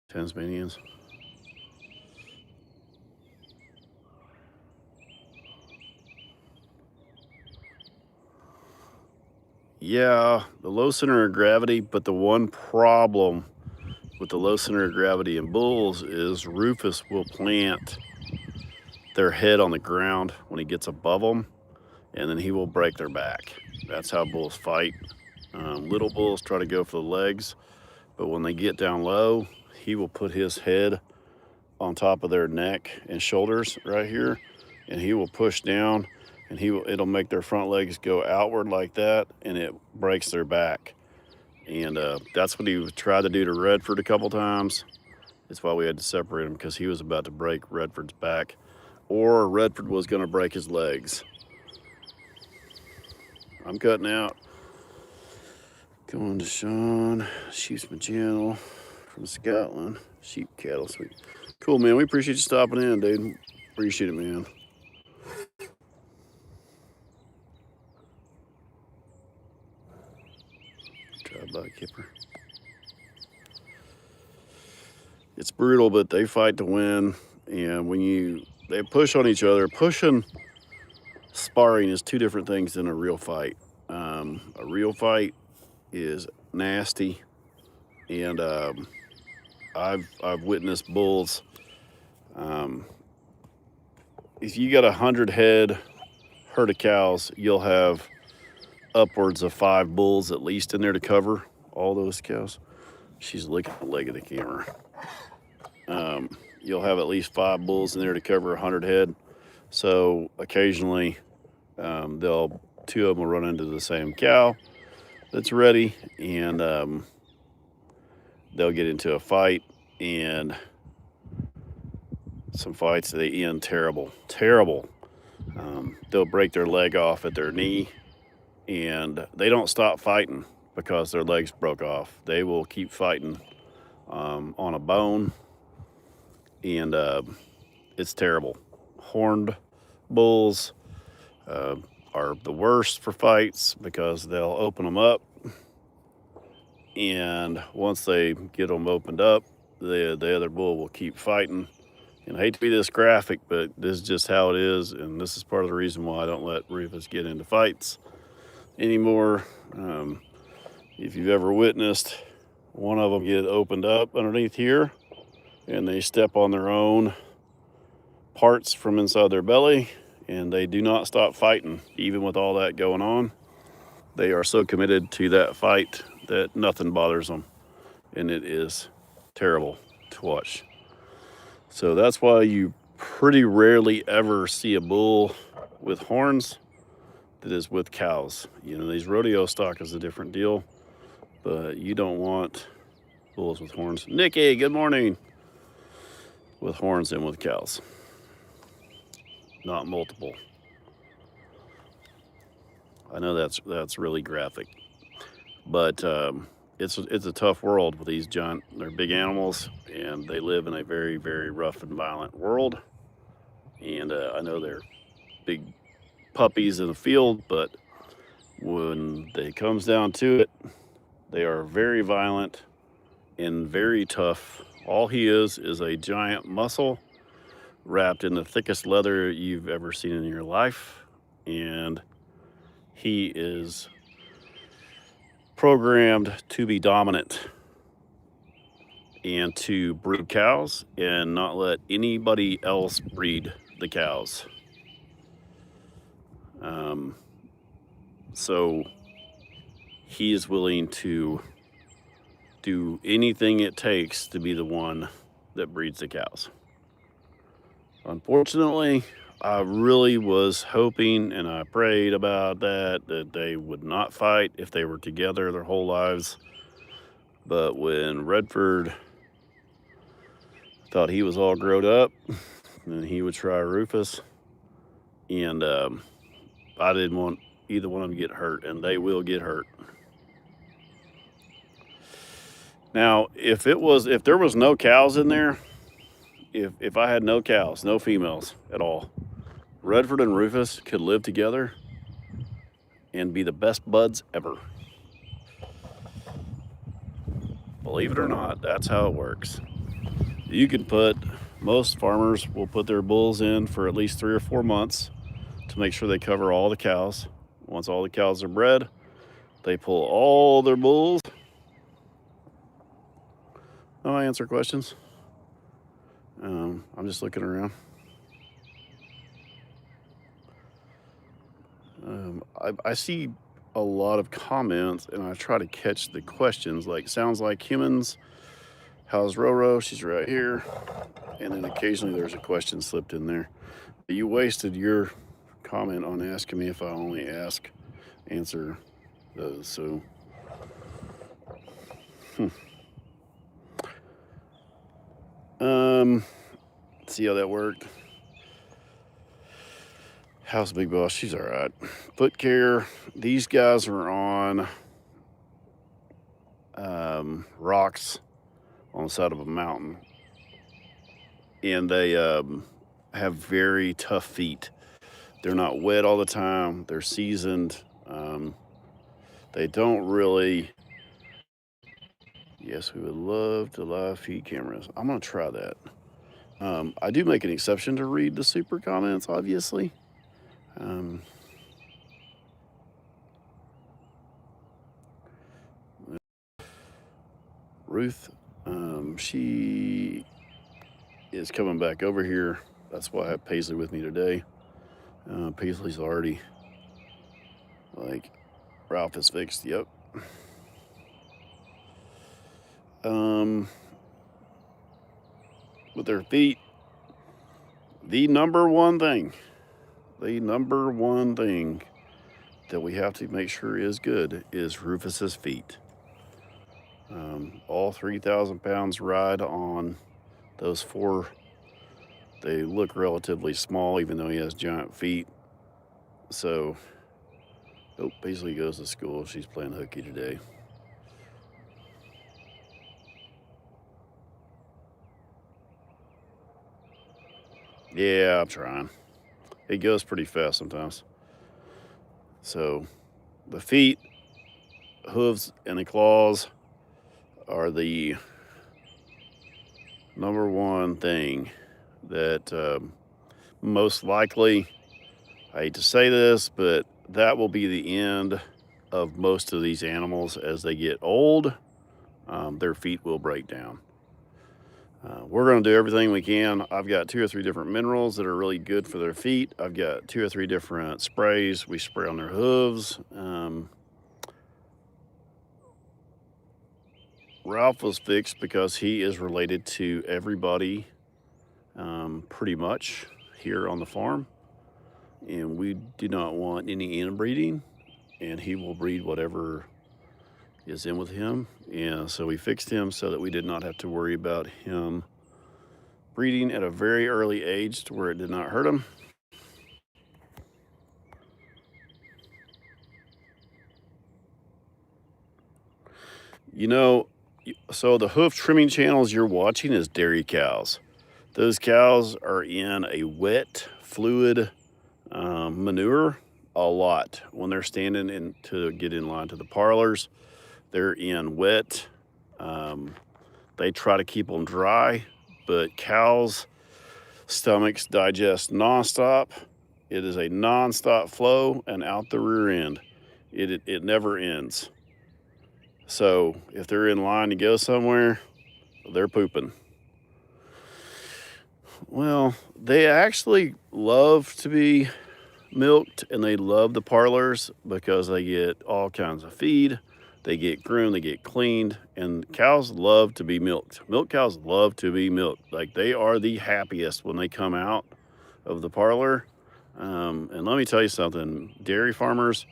Tasmanians. Yeah, the low center of gravity, but the one problem with the low center of gravity in bulls is Rufus will plant their head on the ground when he gets above them, and then he will break their back. That's how bulls fight. Little bulls try to go for the legs, but when they get down low, he will put his head on top of their neck and shoulders right here, and he will push down, and it'll make their front legs go outward like that, and it breaks their back. And that's what he tried to do to Redford a couple times. That's why we had to separate him, because he was about to break Redford's back, or Redford was going to break his legs. I'm cutting out. Going to Sean, sheep's my channel from Scotland. Sheep, cattle, sweet. Cool, man. We appreciate you stopping in, dude. Appreciate it, man. Drive-by kipper. It's brutal, but they fight to win. And when they push on each other, sparring is two different things than a real fight. A real fight is nasty, and I've witnessed bulls. If you got 100 herd of cows, you'll have upwards of 5 bulls at least in there to cover all those cows. She's licking the leg of the camera. You'll have at least 5 bulls in there to cover 100 head. So occasionally, 2 of them will run into the same cow that's ready, and they'll get into a fight, and some fights, they end terrible. They'll break their leg off at their knee, and they don't stop fighting because their legs broke off. They will keep fighting on a bone, and it's terrible. Horned bulls are the worst for fights because they'll open them up, and once they get them opened up, the other bull will keep fighting. And I hate to be this graphic, but this is just how it is, and this is part of the reason why I don't let Rufus get into fights anymore. If you've ever witnessed one of them get opened up underneath here, and they step on their own parts from inside their belly, and they do not stop fighting, even with all that going on. They are so committed to that fight that nothing bothers them, and it is terrible to watch. So that's why you pretty rarely ever see a bull with horns that is with cows. You know, these rodeo stock is a different deal, but you don't want bulls with horns. Nikki, good morning. With horns and with cows, not multiple. I know that's really graphic, but it's a tough world with these giant. They're big animals, and they live in a very, very rough and violent world. And I know they're big puppies in the field, but when it comes down to it, they are very violent and very tough. All he is a giant muscle wrapped in the thickest leather you've ever seen in your life, and he is programmed to be dominant and to breed cows and not let anybody else breed the cows. So he is willing to do anything it takes to be the one that breeds the cows. Unfortunately, I really was hoping and I prayed about that they would not fight if they were together their whole lives. But when Redford thought he was all grown up, and he would try Rufus, and I didn't want either one of them to get hurt, and they will get hurt. Now, if there was no cows in there, if I had no cows, no females at all, Redford and Rufus could live together and be the best buds ever. Believe it or not, that's how it works. Most farmers will put their bulls in for at least 3 or 4 months to make sure they cover all the cows. Once all the cows are bred, they pull all their bulls. Oh, I answer questions. I'm just looking around. I see a lot of comments, and I try to catch the questions. Like, sounds like humans. How's Roro? She's right here. And then occasionally there's a question slipped in there. You wasted your comment on asking me if I only answer those. So, see how that worked. How's Big Boss? She's all right. Foot care. These guys are on rocks on the side of a mountain, and they have very tough feet. They're not wet all the time. They're seasoned. They don't really. Yes, we would love to live feed cameras. I'm gonna try that. I do make an exception to read the super comments, obviously. Ruth, she is coming back over here. That's why I have Paisley with me today. Paisley's already like, Ralph is fixed. Yep. With their feet, the number one thing that we have to make sure is good is Rufus's feet. All 3,000 pounds ride on those 4. They look relatively small, even though he has giant feet. So, Paisley goes to school. She's playing hooky today. Yeah, I'm trying. It goes pretty fast sometimes. So the feet, hooves, and the claws are the number one thing that most likely, I hate to say this, but that will be the end of most of these animals as they get old. Their feet will break down. We're going to do everything we can. I've got 2 or 3 different minerals that are really good for their feet. I've got 2 or 3 different sprays we spray on their hooves. Ralph was fixed because he is related to everybody pretty much here on the farm. And we do not want any inbreeding. And he will breed whatever is in with him. And so we fixed him so that we did not have to worry about him breeding at a very early age to where it did not hurt him. You know, so the hoof trimming channels you're watching is dairy cows. Those cows are in a wet, fluid manure a lot. When they're standing in to get in line to the parlors, they're in wet. They try to keep them dry, but cows' stomachs digest nonstop. It is a nonstop flow and out the rear end. It never ends. So if they're in line to go somewhere, they're pooping. Well, they actually love to be milked, and they love the parlors because they get all kinds of feed. They get groomed, they get cleaned, and cows love to be milked. Milk cows love to be milked. Like, they are the happiest when they come out of the parlor. And let me tell you something, dairy farmers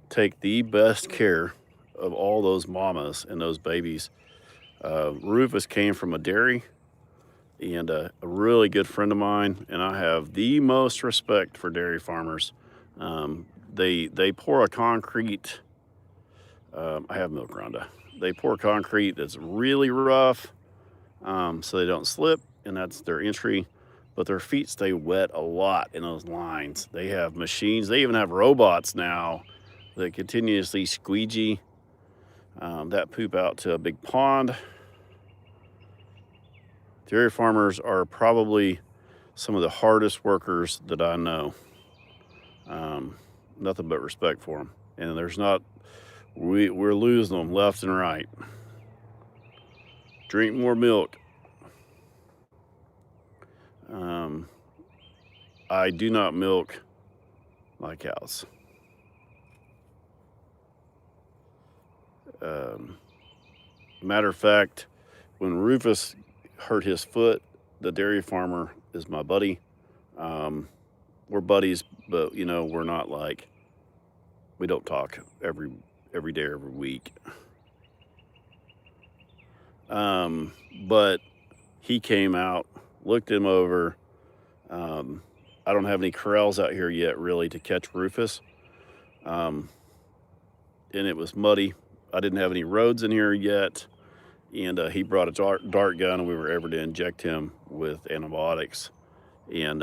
take the best care of all those mamas and those babies. Rufus came from a dairy, and a really good friend of mine, and I have the most respect for dairy farmers. They pour a concrete, I have milk Rhonda. They pour concrete that's really rough so they don't slip, and that's their entry. But their feet stay wet a lot in those lines. They have machines. They even have robots now that continuously squeegee that poop out to a big pond. Dairy farmers are probably some of the hardest workers that I know. Nothing but respect for them. And there's not, we're losing them left and right. Drink more milk. I do not milk my cows. Matter of fact, when Rufus hurt his foot, the dairy farmer is my buddy. We're buddies, but we're not like, we don't talk every day or every week. But he came out, looked him over. I don't have any corrals out here yet really to catch Rufus. And it was muddy. I didn't have any roads in here yet. And he brought a dart gun, and we were able to inject him with antibiotics and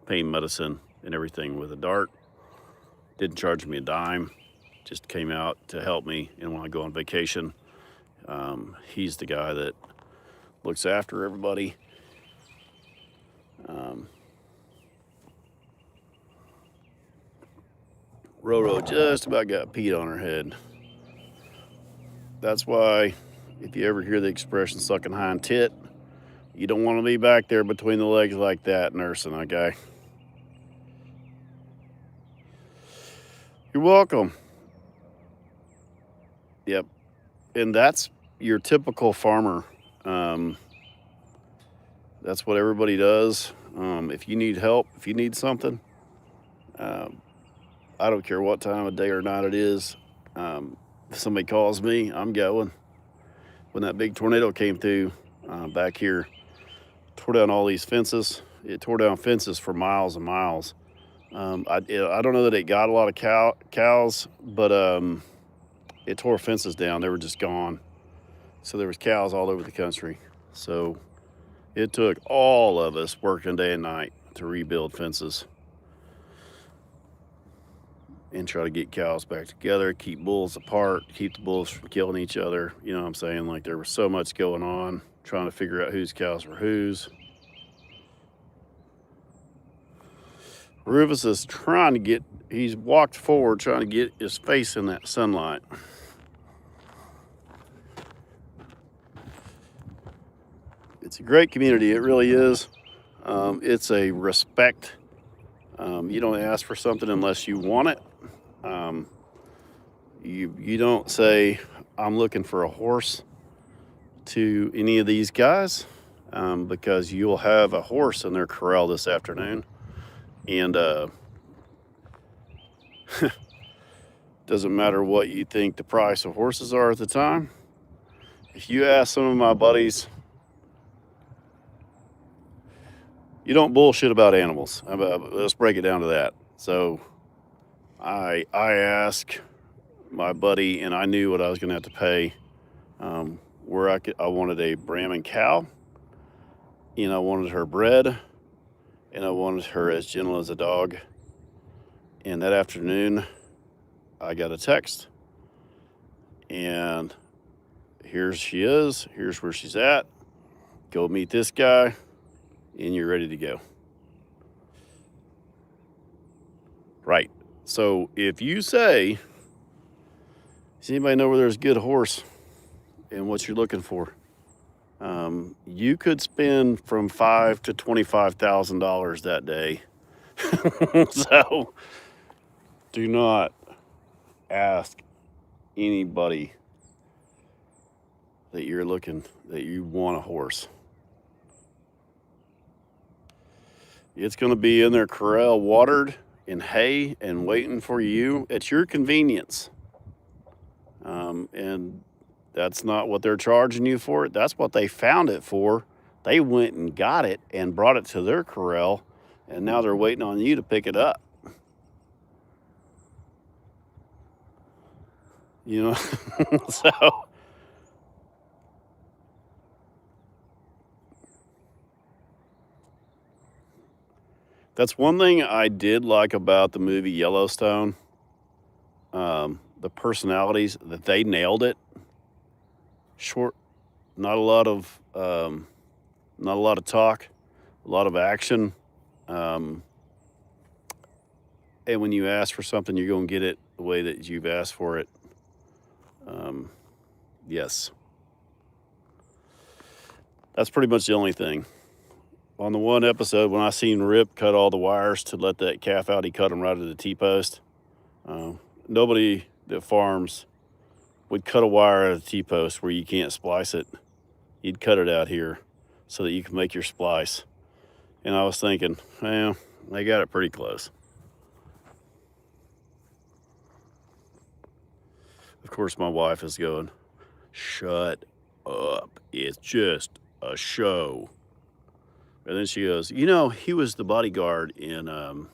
pain medicine and everything with a dart. Didn't charge me a dime, just came out to help me. And when I go on vacation, he's the guy that looks after everybody. Roro just about got peed on her head. That's why, if you ever hear the expression sucking hind tit, you don't want to be back there between the legs like that nursing, okay? You're welcome. Yep. And that's your typical farmer. That's what everybody does. If you need help, if you need something, I don't care what time of day or night it is. If somebody calls me, I'm going. When that big tornado came through back here, tore down all these fences. It tore down fences for miles and miles. I don't know that it got a lot of cows, but it tore fences down. They were just gone. So there was cows all over the country. So It took all of us working day and night to rebuild fences and try to get cows back together, keep bulls apart, keep the bulls from killing each other. You know what I'm saying? Like, there was so much going on, trying to figure out whose cows were whose. Rufus is trying to get, he's walked forward trying to get his face in that sunlight. It's a great community, it really is. It's a respect. You don't ask for something unless you want it. You don't say, I'm looking for a horse to any of these guys, because you'll have a horse in their corral this afternoon. And doesn't matter what you think the price of horses are at the time. If you ask some of my buddies, you don't bullshit about animals. Let's break it down to that. So I asked my buddy, and I knew what I was going to have to pay. I wanted a Brahman cow, and I wanted her bred, and I wanted her as gentle as a dog. And that afternoon, I got a text, and here she is. Here's where she's at. Go meet this guy, and you're ready to go. Right. So if you say, does anybody know where there's a good horse and what you're looking for? You could spend from $5,000 to $25,000 that day. So do not ask anybody that you want a horse. It's going to be in their corral, watered in hay and waiting for you at your convenience. And that's not what they're charging you for it. That's what they found it for. They went and got it and brought it to their corral, and now they're waiting on you to pick it up. You know, so that's one thing I did like about the movie Yellowstone. The personalities, that they nailed it. Short, not a lot of talk, a lot of action. And when you ask for something, you're going to get it the way that you've asked for it. Yes. That's pretty much the only thing. On the one episode, when I seen Rip cut all the wires to let that calf out, he cut them right at the T-post. Nobody that farms would cut a wire at a T-post where you can't splice it. You'd cut it out here so that you can make your splice. And I was thinking, well, they got it pretty close. Of course, my wife is going, shut up. It's just a show. And then she goes, you know, he was the bodyguard in, or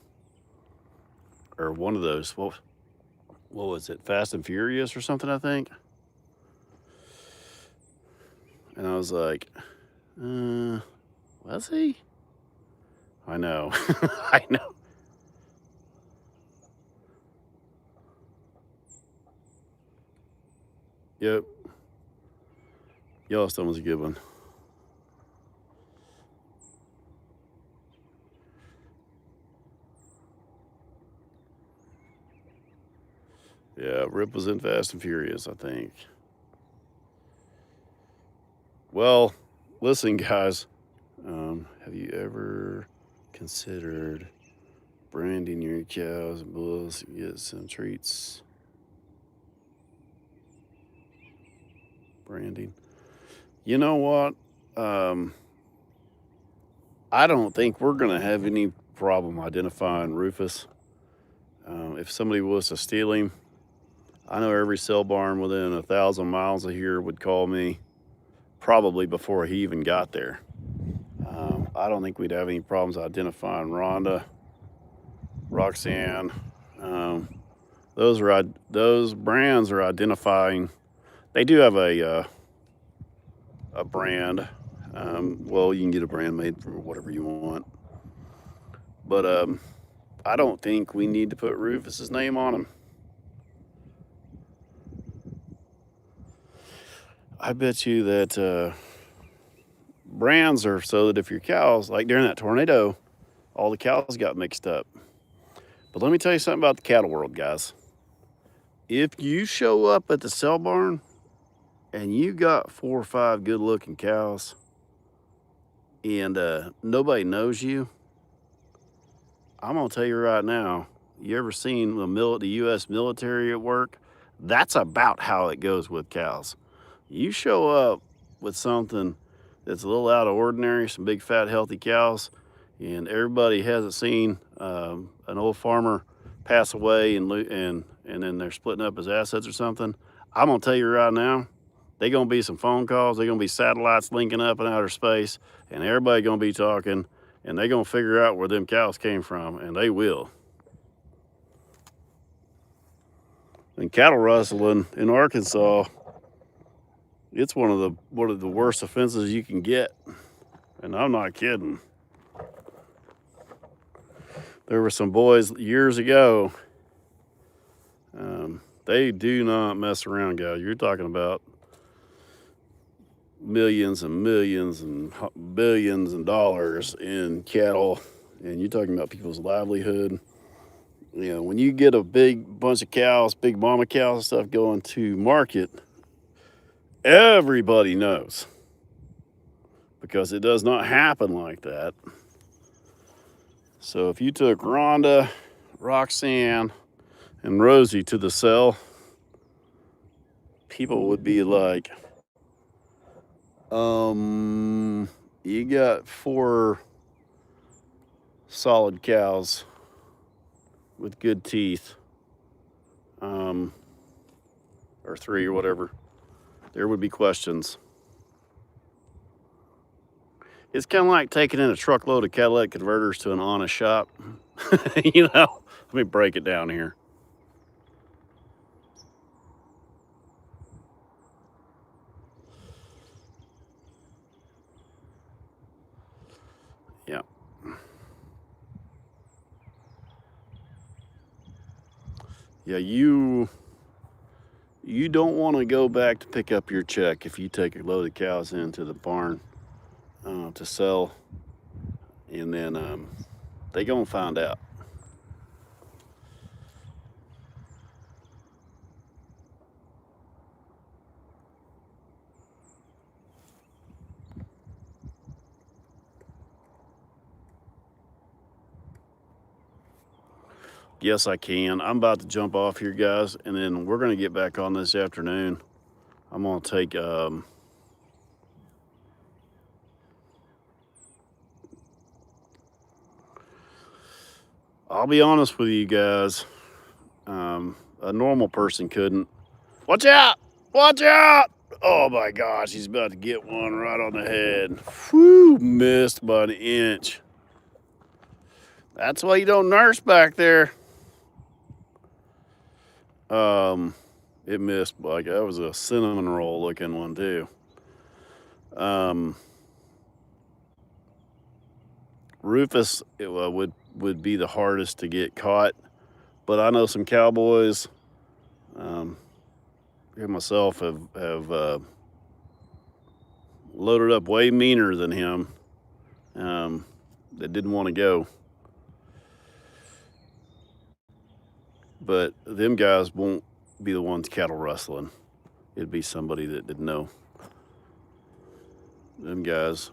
one of those, what was it, Fast and Furious or something, I think? And I was like, was he? I know. I know. Yep. Yellowstone was a good one. Yeah, Rip was in Fast and Furious, I think. Well, listen, guys. Have you ever considered branding your cows and bulls and get some treats? Branding. You know what? I don't think we're going to have any problem identifying Rufus. If somebody was to steal him, I know every sale barn within 1,000 miles of here would call me, probably before he even got there. I don't think we'd have any problems identifying Rhonda, Roxanne. Those brands are identifying. They do have a brand. Well, you can get a brand made for whatever you want. But I don't think we need to put Rufus's name on them. I bet you that brands are so that if your cows, like during that tornado, all the cows got mixed up. But let me tell you something about the cattle world, guys. If you show up at the sale barn and you got 4 or 5 good looking cows and nobody knows you, I'm going to tell you right now, you ever seen the U.S. military at work? That's about how it goes with cows. You show up with something that's a little out of ordinary, some big, fat, healthy cows, and everybody hasn't seen an old farmer pass away and then they're splitting up his assets or something. I'm gonna tell you right now, they're gonna be some phone calls. They're gonna be satellites linking up in outer space, and everybody gonna be talking, and they're gonna figure out where them cows came from, and they will. And cattle rustling in Arkansas, it's one of the worst offenses you can get, and I'm not kidding. There were some boys years ago. They do not mess around, guys. You're talking about millions and millions and billions of dollars in cattle, and you're talking about people's livelihood. You know, when you get a big bunch of cows, big mama cows and stuff going to market, everybody knows, because it does not happen like that. So if you took Rhonda, Roxanne, and Rosie to the cell, people would be like, you got 4 solid cows with good teeth, or 3 or whatever. There would be questions. It's kind of like taking in a truckload of catalytic converters to an honest shop. You know, let me break it down here. Yeah. Yeah, you don't want to go back to pick up your check if you take a load of cows into the barn to sell, and then they gonna find out. Yes, I can. I'm about to jump off here, guys, and then we're gonna get back on this afternoon. I'm gonna take I'll be honest with you guys. A normal person couldn't. Watch out! Watch out! Oh my gosh, he's about to get one right on the head. Whew, missed by an inch. That's why you don't nurse back there. It missed, like that was a cinnamon roll looking one too. Rufus would be the hardest to get caught, but I know some cowboys. I myself have loaded up way meaner than him. That didn't want to go. But them guys won't be the ones cattle rustling. It'd be somebody that didn't know. Them guys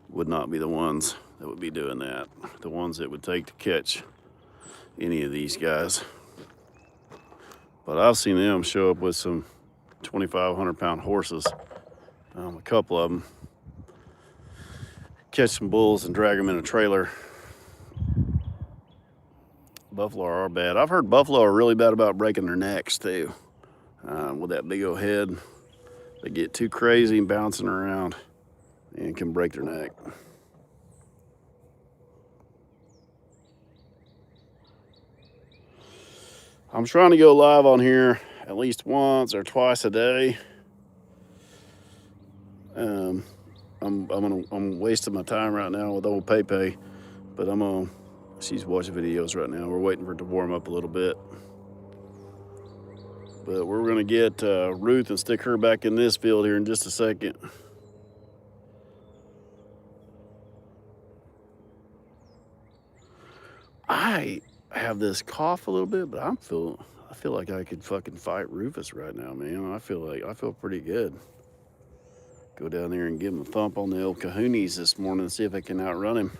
would not be the ones that would be doing that. The ones that would take to catch any of these guys. But I've seen them show up with some 2,500 pound horses, a couple of them, catch some bulls and drag them in a trailer. Buffalo are bad. I've heard buffalo are really bad about breaking their necks too. With that big old head, they get too crazy and bouncing around and can break their neck. I'm trying to go live on here at least once or twice a day. I'm wasting my time right now with old Pepe, but she's watching videos right now. We're waiting for it to warm up a little bit. But we're gonna get Ruth and stick her back in this field here in just a second. I have this cough a little bit, but I feel like I could fucking fight Rufus right now, man. I feel pretty good. Go down there and give him a thump on the old kahoonies this morning and see if I can outrun him.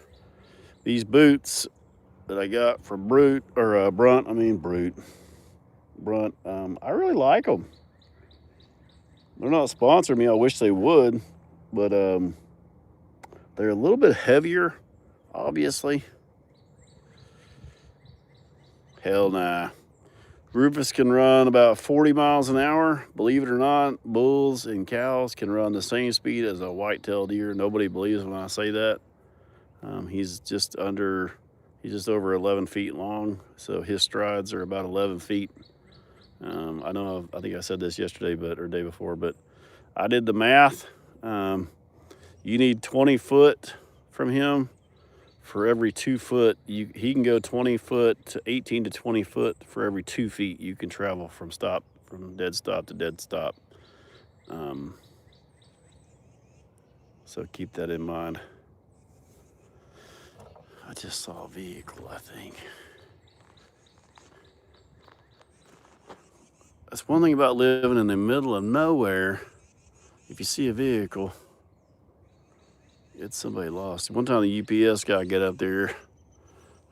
These boots that I got from Brunt, I really like them. They're not sponsoring me. I wish they would, but they're a little bit heavier, obviously. Hell nah. Rufus can run about 40 miles an hour. Believe it or not, bulls and cows can run the same speed as a white-tailed deer. Nobody believes when I say that. He's just over 11 feet long, so his strides are about 11 feet. I think I said this yesterday, or day before, but I did the math. You need 20 foot from him. For every 2 foot, he can go 20 foot to 18 to 20 foot for every 2 feet you can travel from dead stop to dead stop. So keep that in mind. I just saw a vehicle, I think. That's one thing about living in the middle of nowhere. If you see a vehicle, it's somebody lost. One time the UPS guy got up there.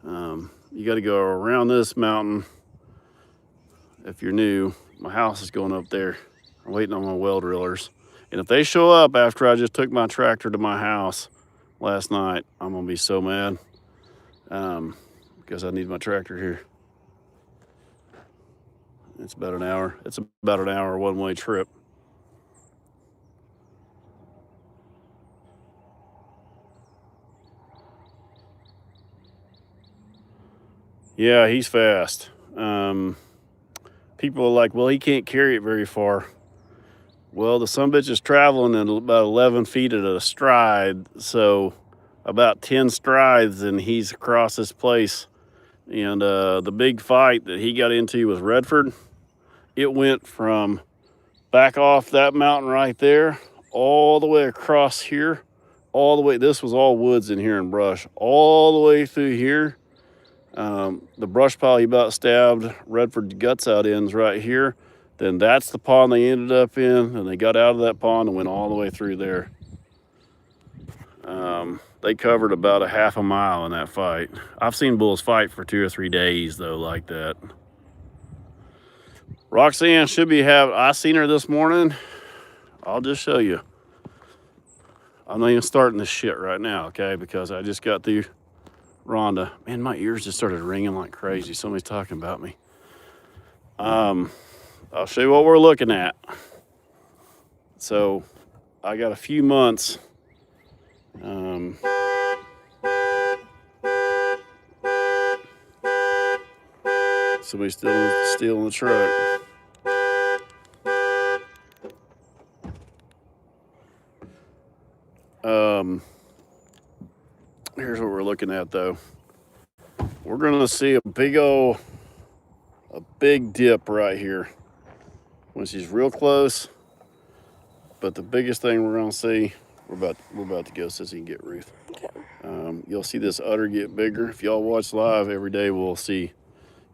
You got to go around this mountain. If you're new, my house is going up there. I'm waiting on my well drillers. And if they show up after I just took my tractor to my house last night, I'm going to be so mad. Because I need my tractor here. It's about an hour. It's about an hour one-way trip. Yeah, he's fast. People are like, well, he can't carry it very far. Well, the sumbitch is traveling at about 11 feet at a stride, so about 10 strides and he's across this place. And the big fight that he got into with Redford, it went from back off that mountain right there, all the way across here, all the way, this was all woods in here and brush, all the way through here. The brush pile he about stabbed Redford's guts out in's right here. Then that's the pond they ended up in, and they got out of that pond and went all the way through there. They covered about a half a mile in that fight. I've seen bulls fight for 2 or 3 days though, like that. Roxanne should be I seen her this morning. I'll just show you. I'm not even starting this shit right now, okay? Because I just got through Rhonda. Man, my ears just started ringing like crazy. Somebody's talking about me. I'll show you what we're looking at. So I got a few months. Somebody's still stealing the truck. Here's what we're looking at though. We're gonna see a big dip right here when she's real close. But the biggest thing we're gonna see, we're about to go so you can get Ruth. Okay. You'll see this udder get bigger. If y'all watch live every day, we'll see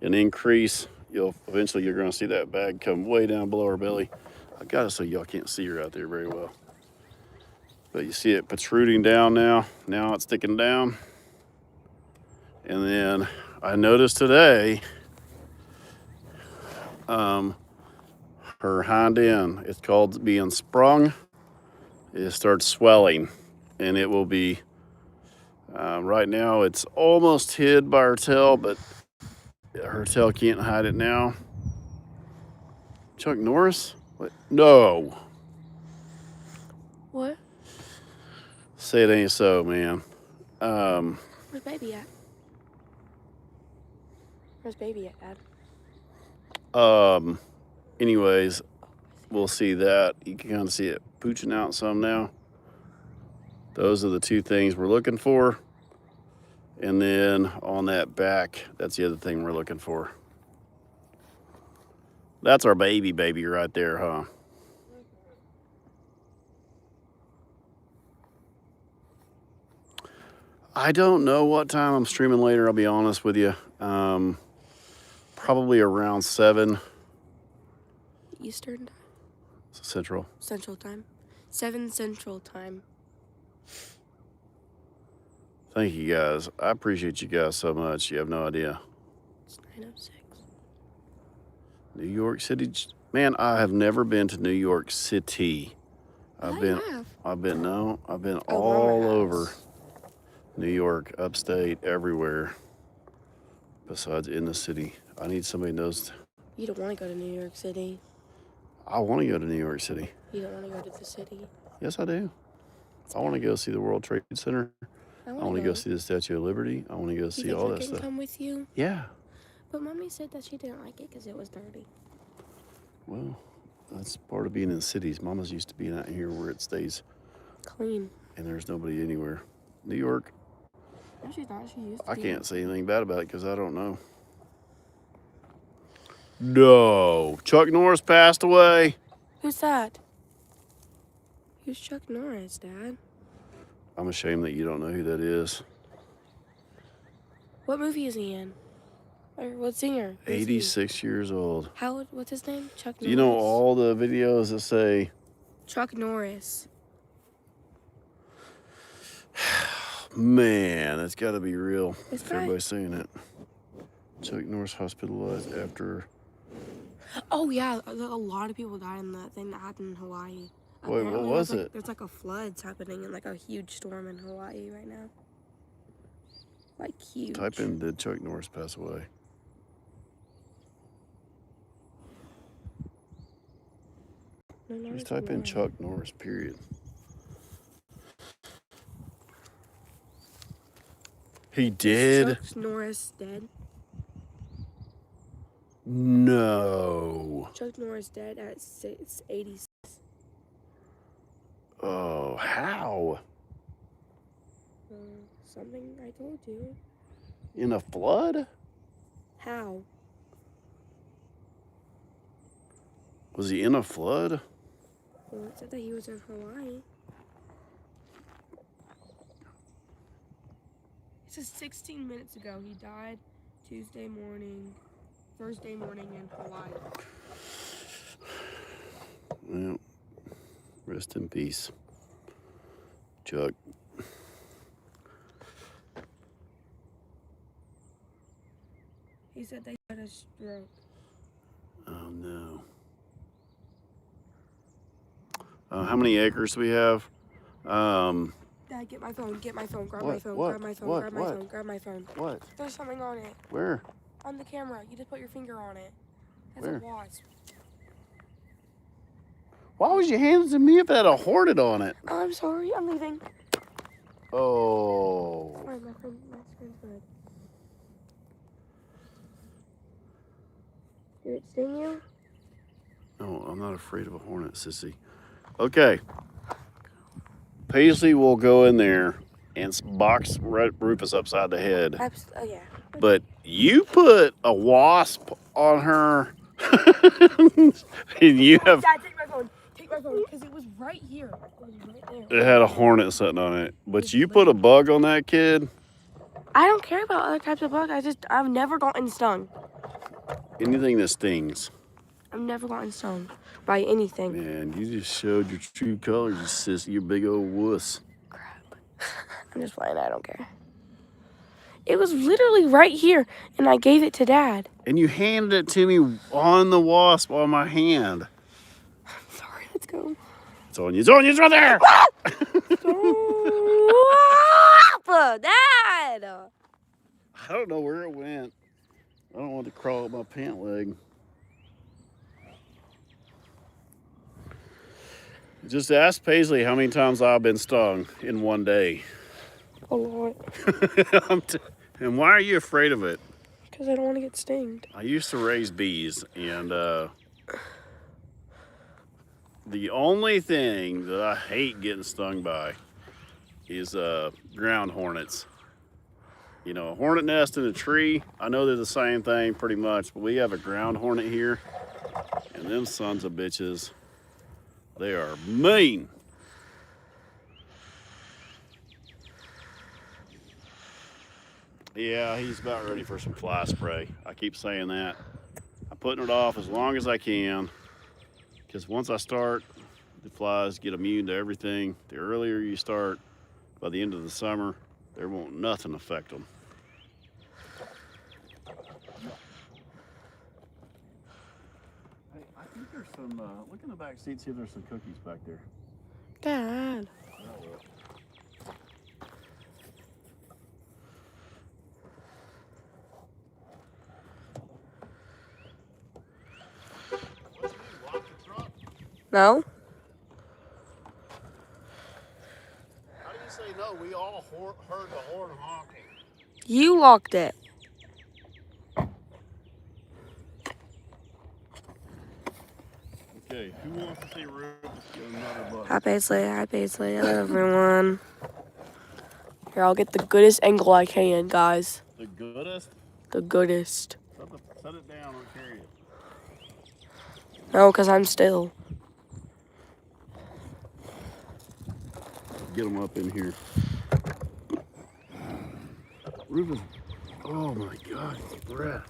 an increase. Eventually you're gonna see that bag come way down below her belly. I got it so y'all can't see her out there very well. But you see it protruding down now. Now it's sticking down. And then I noticed today, her hind end, it's called being sprung. It starts swelling, and it will be, right now it's almost hid by her tail, but her tail can't hide it now. Chuck Norris? What? No. What? Say it ain't so, man. Where's baby at? Where's baby at, Dad? Anyways, we'll see that. You can kind of see it pooching out some now. Those are the two things we're looking for. And then on that back, that's the other thing we're looking for. That's our baby right there, huh? I don't know what time I'm streaming later, I'll be honest with you. Probably around 7 Eastern time? Central. Central time. 7 Central time. Thank you guys. I appreciate you guys so much. You have no idea. It's 9:06. New York City. Man, I have never been to New York City. I've been Mama all has. over New York, upstate, everywhere. Besides in the city. I need somebody who knows. You don't want to go to New York City. I want to go to New York City. You don't want to go to the city. Yes, I do. I want to go see the World Trade Center. I want to go see the Statue of Liberty. I want to go see all that I can stuff. come with you? Yeah. But Mommy said that she didn't like it because it was dirty. Well, that's part of being in cities. Mama's used to being out here where it stays Clean. and there's nobody anywhere. New York, No, she's not. She used to I be. can't say anything bad about it because I don't know. No. Chuck Norris passed away. Who's that? Who's Chuck Norris, Dad? I'm ashamed that you don't know who that is. What movie is he in? Or what singer? Who is he? 86 years old. What's his name? Chuck Norris. Do you know all the videos that say Chuck Norris. Man, that's got to be real. This If guy? everybody's saying it. Chuck Norris hospitalized after. Oh yeah, a lot of people died in that thing that happened in Hawaii. Wait, what Apparently, was it? There's like a floods happening and like a huge storm in Hawaii right now. Like huge. Type in, did Chuck Norris pass away? No, Just type in Chuck Norris, period. He did? Chuck Norris dead. No. Chuck Norris dead at 86. Oh, how? Something I told you. In a flood? How? Was he in a flood? Well, it said that he was in Hawaii. It says 16 minutes ago. He died Thursday morning in Hawaii. Well, rest in peace, Chuck. He said they had a stroke. Oh, no. How many acres do we have? Dad, get my phone, grab my phone, What? grab my phone, What? grab my What? phone, grab my phone. What? There's something on it. Where? On the camera. You just put your finger on it. It's Where? a wasp. Why was you handing it to me if it had a hornet on it? Oh, I'm sorry. I'm leaving. Oh. Alright, my screen's good. Did it sting you? No, I'm not afraid of a hornet, sissy. Okay. Paisley will go in there and box Rufus upside the head. Yeah. But you put a wasp on her. And you have. Dad, take my phone. Take my phone. Because it was right here. It was right there. It had a hornet sitting on it. But you put a bug on that kid. I don't care about other types of bugs. I've never gotten stung. Anything that stings. I've never gotten stung by anything. Man, you just showed your true colors, you sis. You big old wuss. Crap. I'm just playing. I don't care. It was literally right here, and I gave it to Dad. And you handed it to me on the wasp on my hand. I'm sorry. Let's go. It's on you. It's on you. It's right there. Stop, Dad. I don't know where it went. I don't want it to crawl up my pant leg. Just ask Paisley how many times I've been stung in one day. A lot. And why are you afraid of it? Because I don't want to get stinged. I used to raise bees, and the only thing that I hate getting stung by is ground hornets. You know, a hornet nest in a tree, I know they're the same thing pretty much, but we have a ground hornet here, and them sons of bitches, they are mean. Yeah, he's about ready for some fly spray. I keep saying that. I'm putting it off as long as I can, because once I start, the flies get immune to everything. The earlier you start, by the end of the summer, there won't nothing affect them. Hey, I think there's some, look in the back seat, see if there's some cookies back there. Dad. No? How do you say no? We all heard the horn honking. You locked it. Okay, who wants to see Rufus get another butter? Hi, Paisley. Hi, Paisley. Hello, everyone. Here, I'll get the goodest angle I can, guys. The goodest? The goodest. Set it down or carry it. No, because I'm still. Get them up in here. Rufus, oh my God, his breath.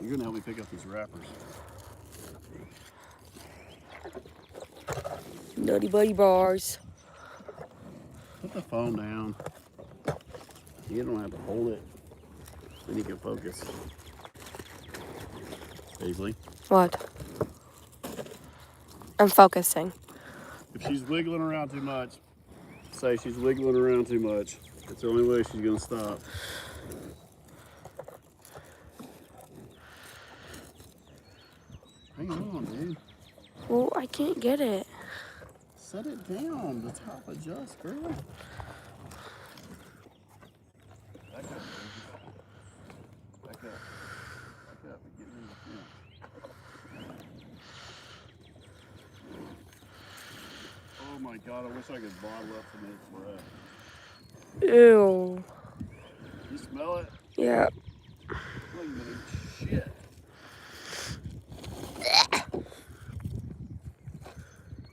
You're gonna help me pick up these wrappers. Nutty Buddy bars. Put the phone down. You don't have to hold it. Then you can focus. Paisley, What? I'm focusing. if she's wiggling around too much, say she's wiggling around too much. It's the only way she's gonna stop. Hang on, dude. Well, I can't get it. Set it down. The top adjusts, girl. Back up, baby. Back up. Back up and get in the front. Oh my God, I wish I could bottle up some of this breath. Ew. You smell it? Yeah. Look at that shit.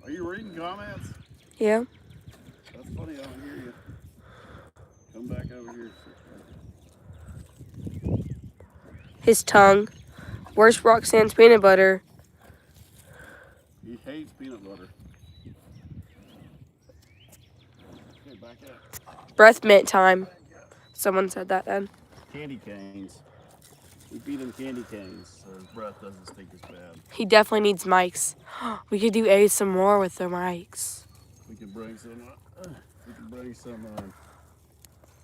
Are you reading comments? Yeah. That's funny, I don't hear you. Come back over here. His tongue. Where's Roxanne's peanut butter? He hates peanut butter. Okay, back up. Breath mint time. Someone said that then. Candy canes. We feed him candy canes so his breath doesn't stink as bad. He definitely needs mics. We could do ASMR with the mics. We can bring some.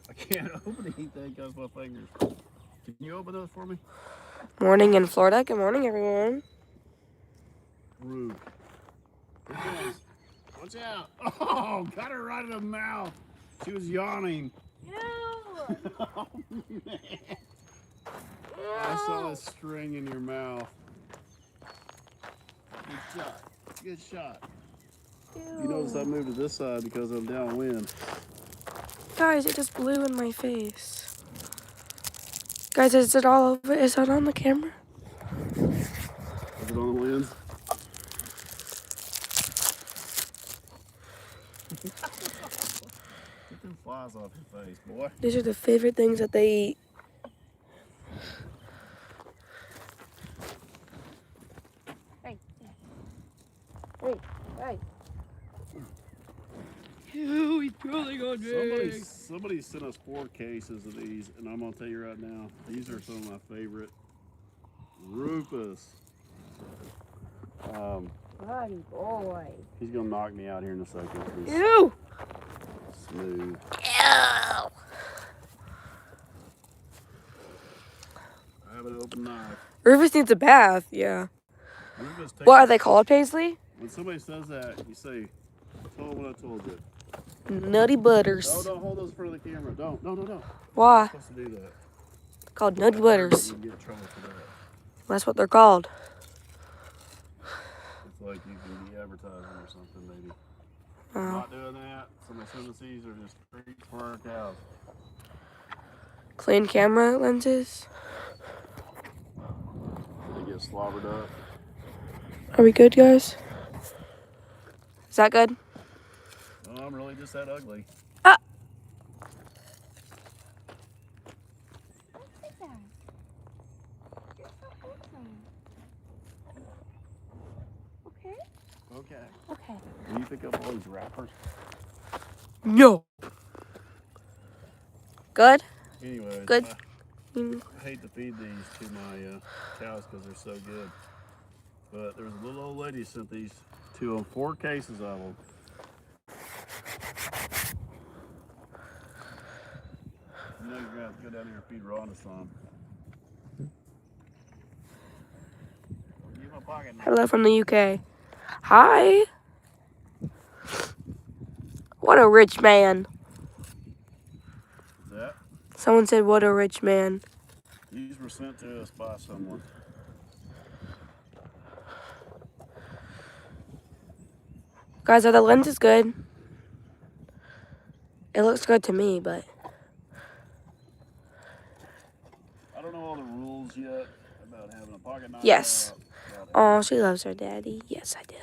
I can't open the heat thing because my fingers. Can you open those for me? Morning in Florida. Good morning, everyone. Rude. Here comes. Watch out! Oh, got her right in the mouth. She was yawning. Ew. Oh man! I saw a string in your mouth. Good shot. Good shot. You notice I moved to this side because I'm downwind. Guys, it just blew in my face. Guys, is it all over? Is that on the camera? Is it on the lens? Get them flies off your face, boy. These are the favorite things that they eat. Hey. Hey. Hey. Ew, he's drooling on me. Somebody sent us 4 cases of these, and I'm gonna tell you right now, these are some of my favorite. Rufus. Buddy boy. He's gonna knock me out here in a second. He's Ew. smooth. Ew. I have an open knife. Rufus needs a bath. Yeah. Rufus, take What are they called, Paisley? When somebody says that, you say, "Tell them what I told you." Nutty butters. No, don't hold those in front of the camera. Don't. No. Why? You're supposed to do that. Called nutty butters. You can get in trouble for that. That's what they're called. It's like you can be advertising or something, maybe. I'm not doing that. So my son sees are just treats for our cows. Clean camera lenses. They get slobbered up. Are we good, guys? Is that good? No, I'm really just that ugly. Ah! Okay. Okay. Okay. Will you pick up all these wrappers? No. Good? Anyways, Good. I hate to feed these to my cows because they're so good. But there's a little old lady sent these to them, 4 cases of them. You know you're gonna have to go down here and feed Rhonda some. Give my pocket knife. Hello from the UK. Hi. What a rich man. Is that? Someone said, what a rich man. These were sent to us by someone. Guys, are the lenses good? It looks good to me, but... I don't know all the rules yet about having a pocket knife. Yes. About Oh, she loves her daddy. Yes, I do.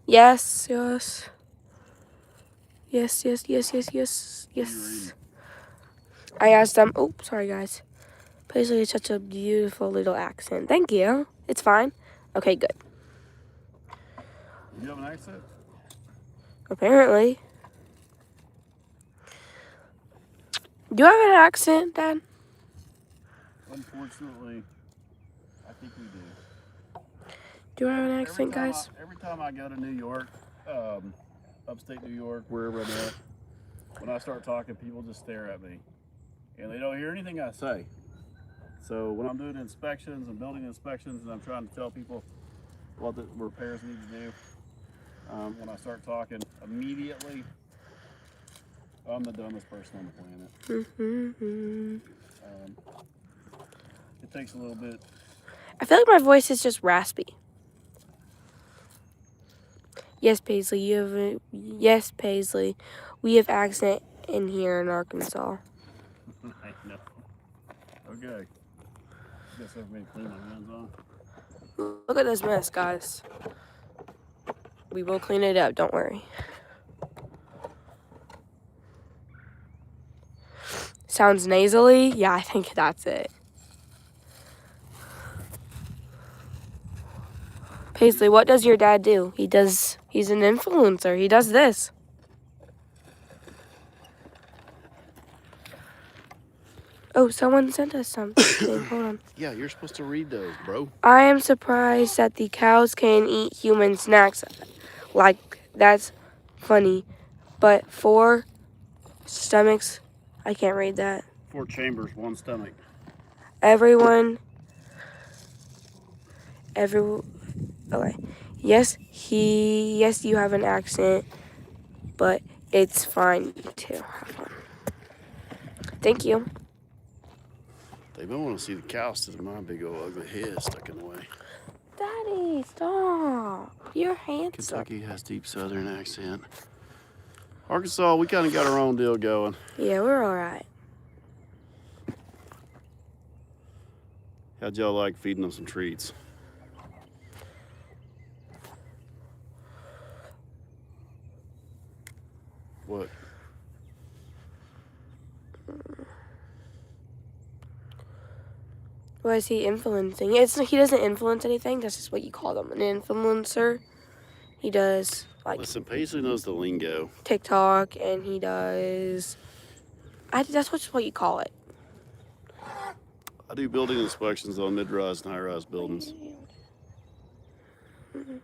Yes, yes. Yes, yes, yes, yes, yes, yes. I asked them, oh, sorry guys. Paisley has such a beautiful little accent. Thank you. It's fine. Okay, good. You have an accent? Apparently. Do you have an accent, Dad? Unfortunately, I think we do. Do you have an accent, guys? Every time I go to New York, upstate New York, wherever I'm at, when I start talking, people just stare at me. And they don't hear anything I say. So when I'm doing inspections and building inspections and I'm trying to tell people what the repairs need to do, when I start talking, immediately, I'm the dumbest person on the planet. It takes a little bit. I feel like my voice is just raspy. Yes, Paisley, you have a, yes, Paisley, we have accent in here in Arkansas. I know. Okay. Guess I've made clean my hands on. Look at this mess, guys. We will clean it up, don't worry. Sounds nasally? Yeah, I think that's it. Paisley, what does your dad do? He's an influencer. He does this. Oh, someone sent us something. Hold on. Yeah, you're supposed to read those, bro. I am surprised that the cows can eat human snacks. Like, that's funny. But 4 stomachs, I can't read that. 4 chambers, 1 stomach. Okay. Yes, you have an accent, but it's fine too. Have fun. Thank you. They don't want to see the cows to my big old ugly head stuck in the way. Daddy, stop. You're handsome. Kentucky has deep southern accent. Arkansas, we kind of got our own deal going. Yeah, we're all right. How'd y'all like feeding them some treats? What? What is he influencing? He doesn't influence anything. That's just what you call them, an influencer. He does like Listen, Paisley knows the lingo. TikTok, and he does. That's what you call it. I do building inspections on mid-rise and high-rise buildings. The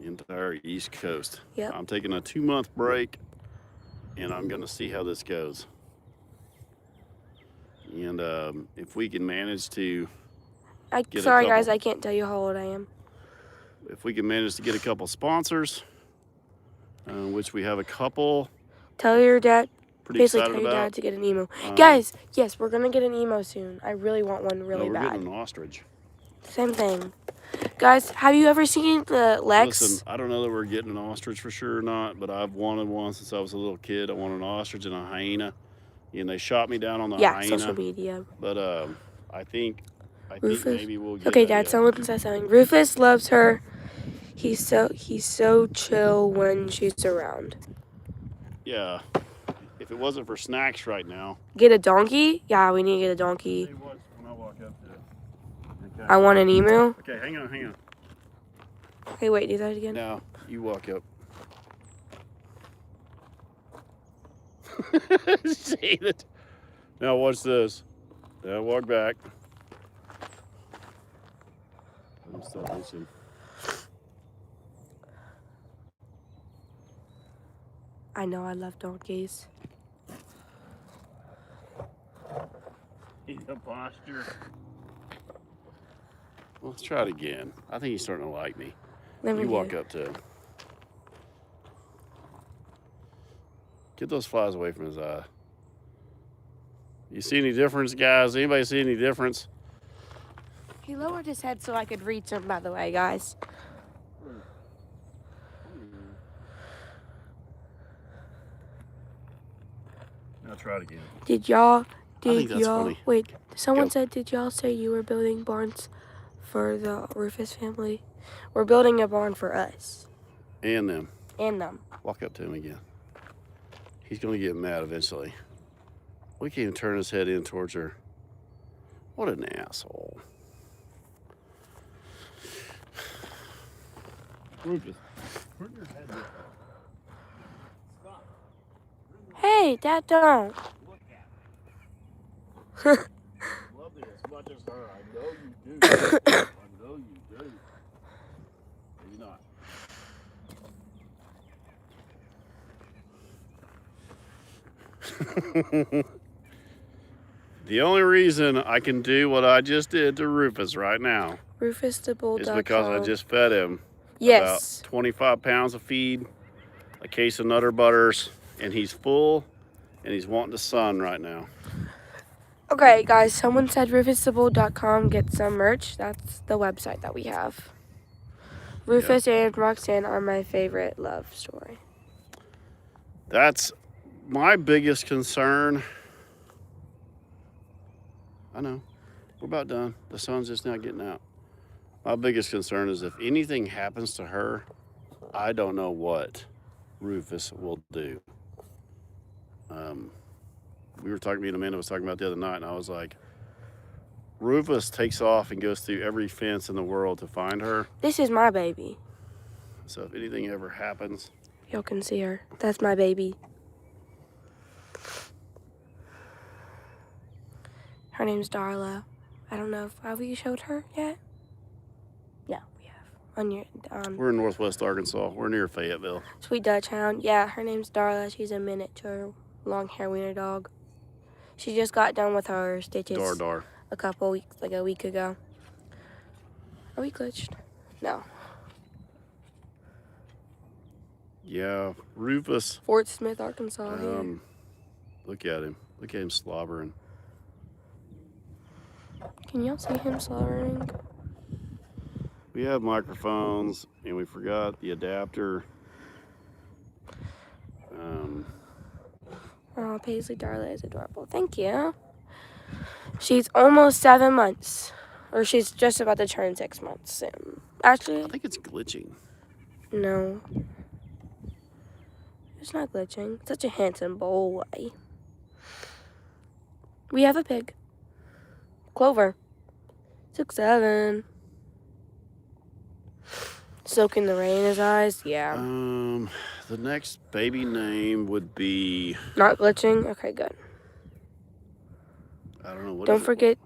entire East Coast. Yep. I'm taking a 2-month break, and I'm going to see how this goes. And if we can manage to Sorry, guys, I can't tell you how old I am. if we can manage to get a couple sponsors, which we have a couple. Tell your dad. Pretty Basically, excited tell your about. dad to get an emo. Guys, yes, we're gonna get an emo soon. I really want one really we're bad. getting an ostrich. Same thing. Guys, have you ever seen the Lex? Listen, I don't know that we're getting an ostrich for sure or not, but I've wanted one since I was a little kid. I wanted an ostrich and a hyena, and they shot me down on the Yeah, hyena. social media. But I think Rufus. maybe we'll get. Okay, Dad. Someone said something. Rufus loves her. He's so chill when she's around. Yeah. If it wasn't for snacks right now. Get a donkey? Yeah, we need to get a donkey. Hey, watch when I walk up to it. Okay. I want an emu. Okay, hang on. Okay, wait. Do that again. Now you walk up. See it. Now watch this. Now walk back. I'm still itching. I know I love donkeys. The posture. Well, let's try it again. I think he's starting to like me. You walk up to him. Get those flies away from his eye. You see any difference, guys? Anybody see any difference? He lowered his head so I could reach him, by the way, guys. Now try it again. Did y'all funny. wait, someone Go. said, did y'all say you were building barns for the Rufus family? We're building a barn for us. And them. And them. Walk up to him again. He's going to get mad eventually. We can't even turn his head in towards her. What an asshole. Rufus, turn your head this way. Stop. Hey, Dad, don't. Look at it. Love it as much as her. I know you do. I know you do. Maybe not. The only reason I can do what I just did to Rufus right now RufusTheBull.com. is because I just fed him Yes. about 25 pounds of feed, a case of Nutter Butters, and he's full and he's wanting the sun right now. Okay, guys, someone said RufusTheBull.com, get some merch. That's the website that we have. Rufus and Roxanne are my favorite love story. That's my biggest concern. I know, we're about done. The sun's just now getting out. My biggest concern is if anything happens to her, I don't know what Rufus will do. Me and Amanda was talking about the other night, and I was like, Rufus takes off and goes through every fence in the world to find her. This is my baby. So if anything ever happens, Y'all can see her. That's my baby. Her name's Darla. I don't know if have we showed her yet? Yeah, we have. we're in Northwest Arkansas. We're near Fayetteville. Sweet Dutch Hound. Yeah, her name's Darla. She's a miniature long hair wiener dog. She just got done with her stitches Dar. a week ago. Are we glitched? No. Yeah, Rufus. Fort Smith, Arkansas. Here. Look at him. Look at him slobbering. Can y'all see him slobbering? We have microphones, and we forgot the adapter. Oh, Paisley Darla is adorable. Thank you. She's almost 7 months. Or she's just about to turn 6 months soon. Actually, I think it's glitching. no. It's not glitching. Such a handsome boy. We have a pig. Clover. 6'7". Soaking the rain in his eyes. Yeah. The next baby name would be. Not glitching? Okay, good. I don't know what.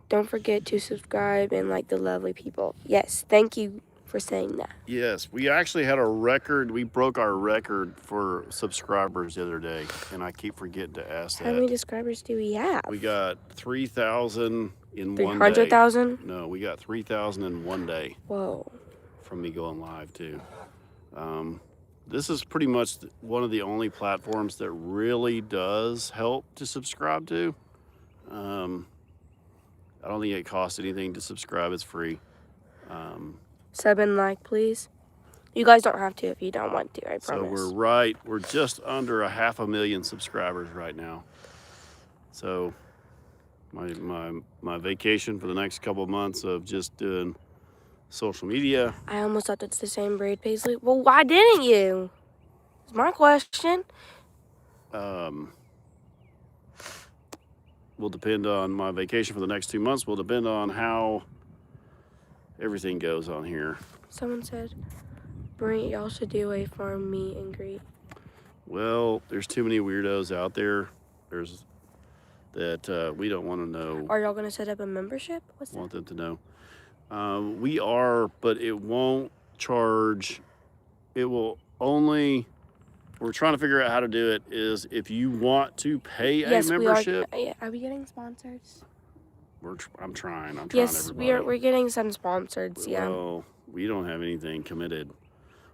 Don't forget to subscribe and like the lovely people. Yes, thank you for saying that. Yes, we actually had a record. We broke our record for subscribers the other day, and I keep forgetting to ask that. How many subscribers do we have? We got 3,000 in 1 day. 300,000? No, we got 3,000 in 1 day. Whoa. From me going live too. This is pretty much one of the only platforms that really does help to subscribe to. I don't think it costs anything to subscribe. It's free. Sub and like, please. You guys don't have to if you don't want to, I So promise. we're just under 500,000 subscribers right now. So my vacation for the next couple of months of just doing social media. I almost thought that's the same braid, Paisley. Well, why didn't you? It's my question. Will depend on my vacation for the next 2 months. Will depend on how everything goes on here. Someone said, Brent, y'all should do a farm meet and greet. Well, there's too many weirdos out there. There's that we don't want to know. Are y'all gonna set up a membership? What's that? Want them to know. We are, but it won't charge. It will only. We're trying to figure out how to do it. Is if you want to pay a membership. We are. Are we getting sponsors? I'm trying. Yes, everybody. we're getting some sponsors. Yeah. Well, we don't have anything committed.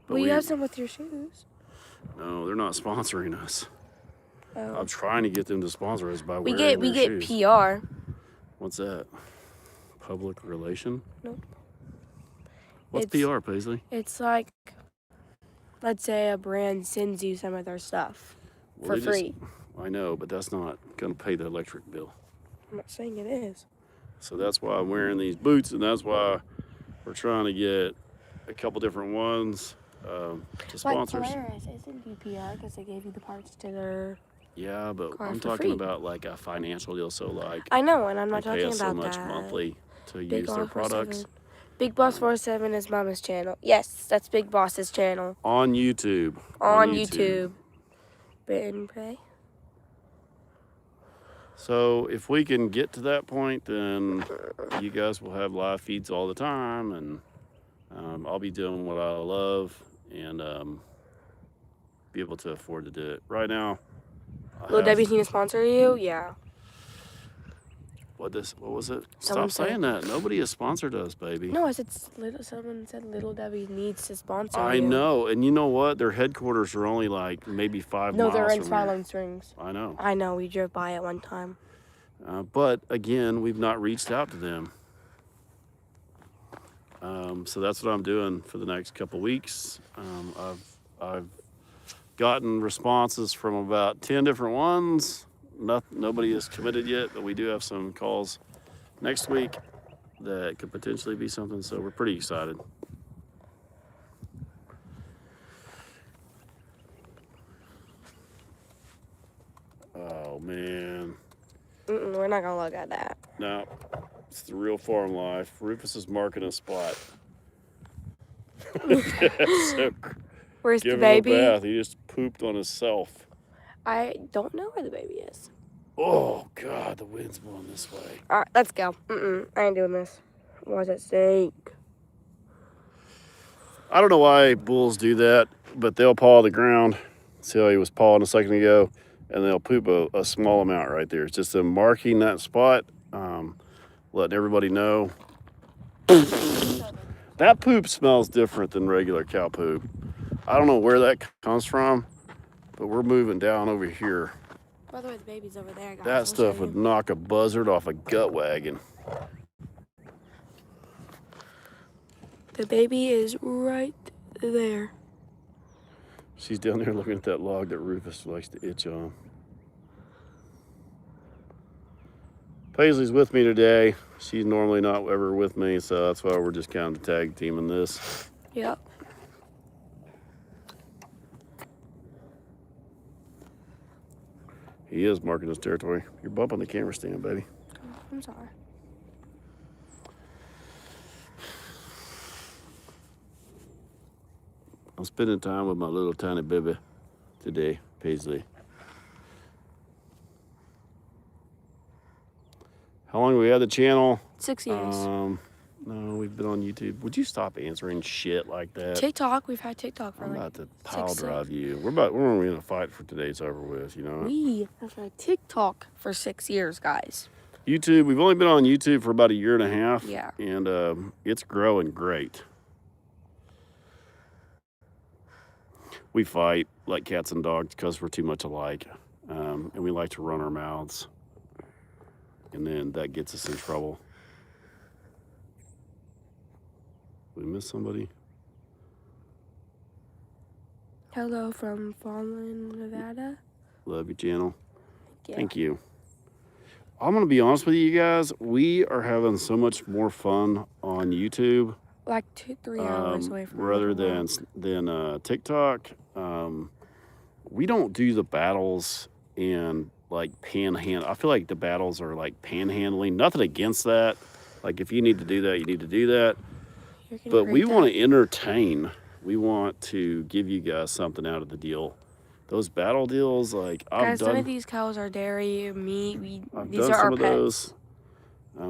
But We have some with your shoes. No, they're not sponsoring us. Oh. I'm trying to get them to sponsor us by We wearing get their shoes. PR. What's that? Public relation? Nope. What's It's- PR, Paisley? It's like, let's say a brand sends you some of their stuff for they free. I know, but that's not going to pay the electric bill. I'm not saying it is. So that's why I'm wearing these boots, and that's why we're trying to get a couple different ones to sponsors. Like Polaris, isn't you PR because they gave you the parts to their... Yeah, but Car I'm for talking free. about like a financial deal. So like I know, and I'm they not pay talking us so about much that. monthly to Big use their Boss products 47. Big Boss 47 is Mama's channel. Yes, that's Big Boss's channel. on YouTube. On YouTube. Bid and pray. So if we can get to that point, then you guys will have live feeds all the time, and I'll be doing what I love and be able to afford to do it. Right now, Little Debbie's need to sponsor you? Yeah. What was it? Someone Stop saying said- that. Nobody has sponsored us, baby. No, I said someone said Little Debbie needs to sponsor I you. know, and you know what? Their headquarters are only like maybe 5 No, miles they're in from here. Swallowing Springs. I know. I know, we drove by it one time. But again, we've not reached out to them. So that's what I'm doing for the next couple weeks. I've gotten responses from about 10 different ones. Nobody is committed yet, but we do have some calls next week that could potentially be something. So we're pretty excited. Oh man. We're not gonna look at that. No, it's the real farm life. Rufus is marking a spot. So, Where's give the him a baby? bath. He just pooped on himself. I don't know where the baby is. Oh God, the wind's blowing this way. All right, let's go. I ain't doing this. Why does it stink? I don't know why bulls do that, but they'll paw the ground. See how he was pawing a second ago, and they'll poop a small amount right there. It's just them marking that spot, letting everybody know. That poop smells different than regular cow poop. I don't know where that comes from, but we're moving down over here. By the way, the baby's over there, guys. That stuff would knock a buzzard off a gut wagon. The baby is right there. She's down there looking at that log that Rufus likes to itch on. Paisley's with me today. She's normally not ever with me, so that's why we're just kind of tag teaming this. Yep. He is marking his territory. You're bumping the camera stand, baby. I'm sorry. I'm spending time with my little tiny baby today, Paisley. How long have we had the channel? 6 years. No, we've been on YouTube. Would you stop answering shit like that? TikTok, we've had TikTok for I'm like about to pile 6 drive you. We're in a fight for today's over with, you know. We have had TikTok for 6 years, guys. YouTube, we've only been on YouTube for about a year and a half. Yeah. And it's growing great. We fight like cats and dogs because we're too much alike. And we like to run our mouths. And then that gets us in trouble. We missed somebody. Hello from Fallen, Nevada. Love your channel. Yeah. Thank you. I'm going to be honest with you guys. We are having so much more fun on YouTube. Like 2-3 hours away from rather Little than Rock. TikTok. We don't do the battles and like panhandle. I feel like the battles are like panhandling. Nothing against that. Like if you need to do that, you need to do that. But we want to entertain. We want to give you guys something out of the deal. Those battle deals, like Guys, none of these cows are dairy, meat. These are our pets. Those.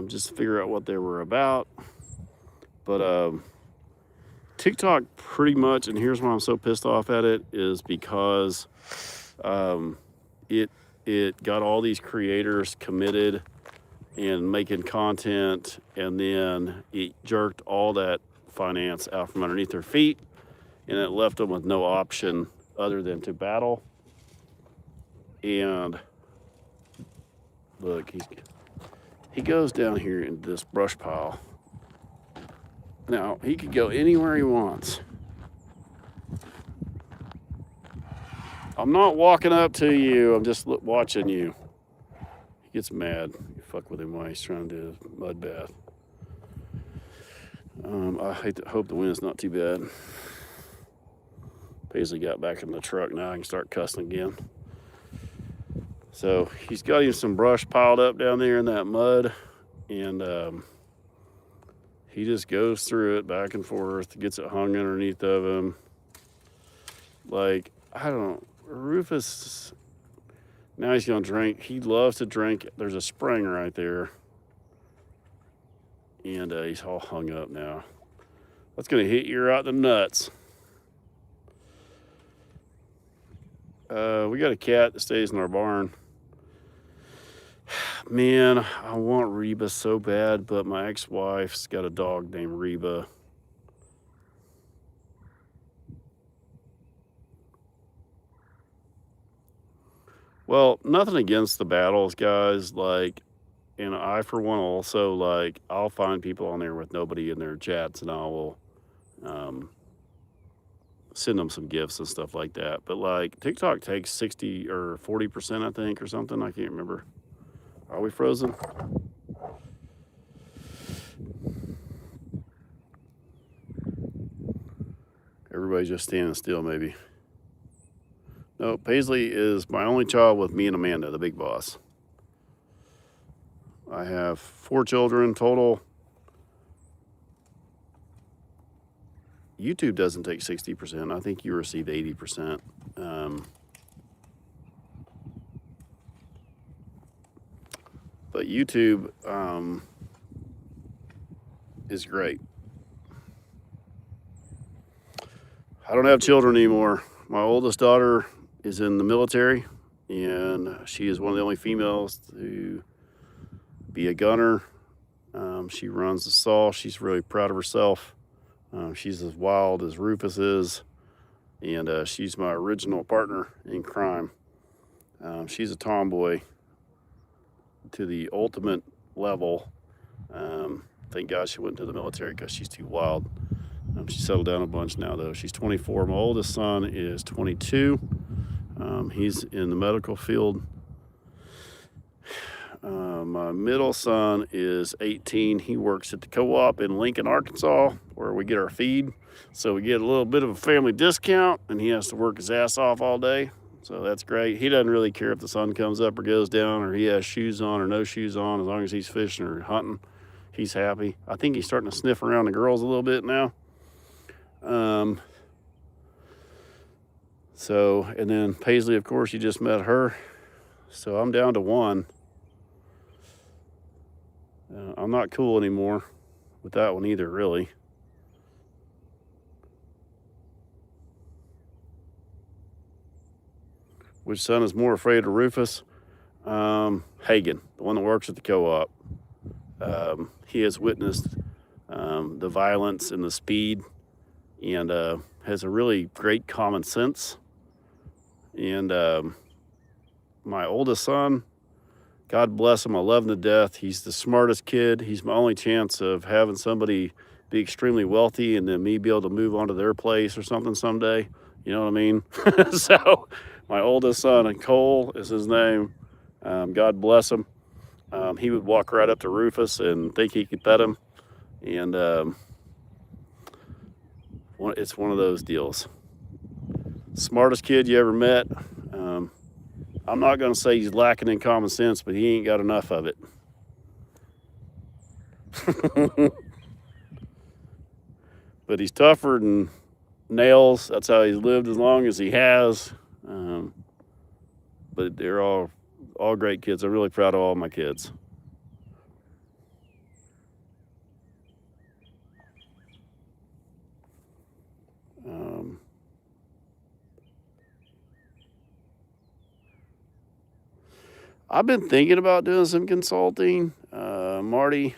Just to figure out what they were about. But TikTok pretty much, and here's why I'm so pissed off at it, is because it got all these creators committed and making content, and then it jerked all that finance out from underneath their feet, and it left them with no option other than to battle. And look, he goes down here into this brush pile. Now, he could go anywhere he wants. I'm not walking up to you. I'm just watching you. He gets mad. You fuck with him while he's trying to do his mud bath. I hope the wind's not too bad. Paisley got back in the truck now. I can start cussing again. So he's got him some brush piled up down there in that mud. And he just goes through it back and forth, gets it hung underneath of him. Like, I don't, Rufus, now he's gonna drink. He loves to drink. There's a spring right there. And he's all hung up now. That's gonna hit you right in the nuts. We got a cat that stays in our barn. Man, I want Reba so bad, but my ex-wife's got a dog named Reba. Well, nothing against the battles, guys. Like, and I, for one, also, like, I'll find people on there with nobody in their chats, and I will send them some gifts and stuff like that. But, like, TikTok takes 60 or 40%, I think, or something. I can't remember. Are we frozen? Everybody's just standing still, maybe. No, Paisley is my only child with me and Amanda, the big boss. I have 4 children total. YouTube doesn't take 60%. I think you receive 80%. But YouTube is great. I don't have children anymore. My oldest daughter is in the military, and she is one of the only females to be a gunner. She runs the saw. She's really proud of herself. She's as wild as Rufus is, and she's my original partner in crime. She's a tomboy to the ultimate level. Thank God she went to the military because she's too wild. She settled down a bunch now, though. She's 24. My oldest son is 22. He's in the medical field. My middle son is 18. He works at the co-op in Lincoln, Arkansas, where we get our feed. So we get a little bit of a family discount, and he has to work his ass off all day. So that's great. He doesn't really care if the sun comes up or goes down, or he has shoes on or no shoes on. As long as he's fishing or hunting, he's happy. I think he's starting to sniff around the girls a little bit now. And then Paisley, of course, you just met her. So I'm down to 1. I'm not cool anymore with that one either, really. Which son is more afraid of Rufus? Hagen, the one that works at the co-op. He has witnessed the violence and the speed, and has a really great common sense. And my oldest son, God bless him, I love him to death. He's the smartest kid. He's my only chance of having somebody be extremely wealthy and then me be able to move on to their place or something someday. You know what I mean? So my oldest son, and Cole is his name. God bless him. He would walk right up to Rufus and think he could pet him. And it's one of those deals. Smartest kid you ever met. I'm not going to say he's lacking in common sense, but he ain't got enough of it. But he's tougher than nails. That's how he's lived as long as he has. But they're all great kids. I'm really proud of all my kids. I've been thinking about doing some consulting. Martin.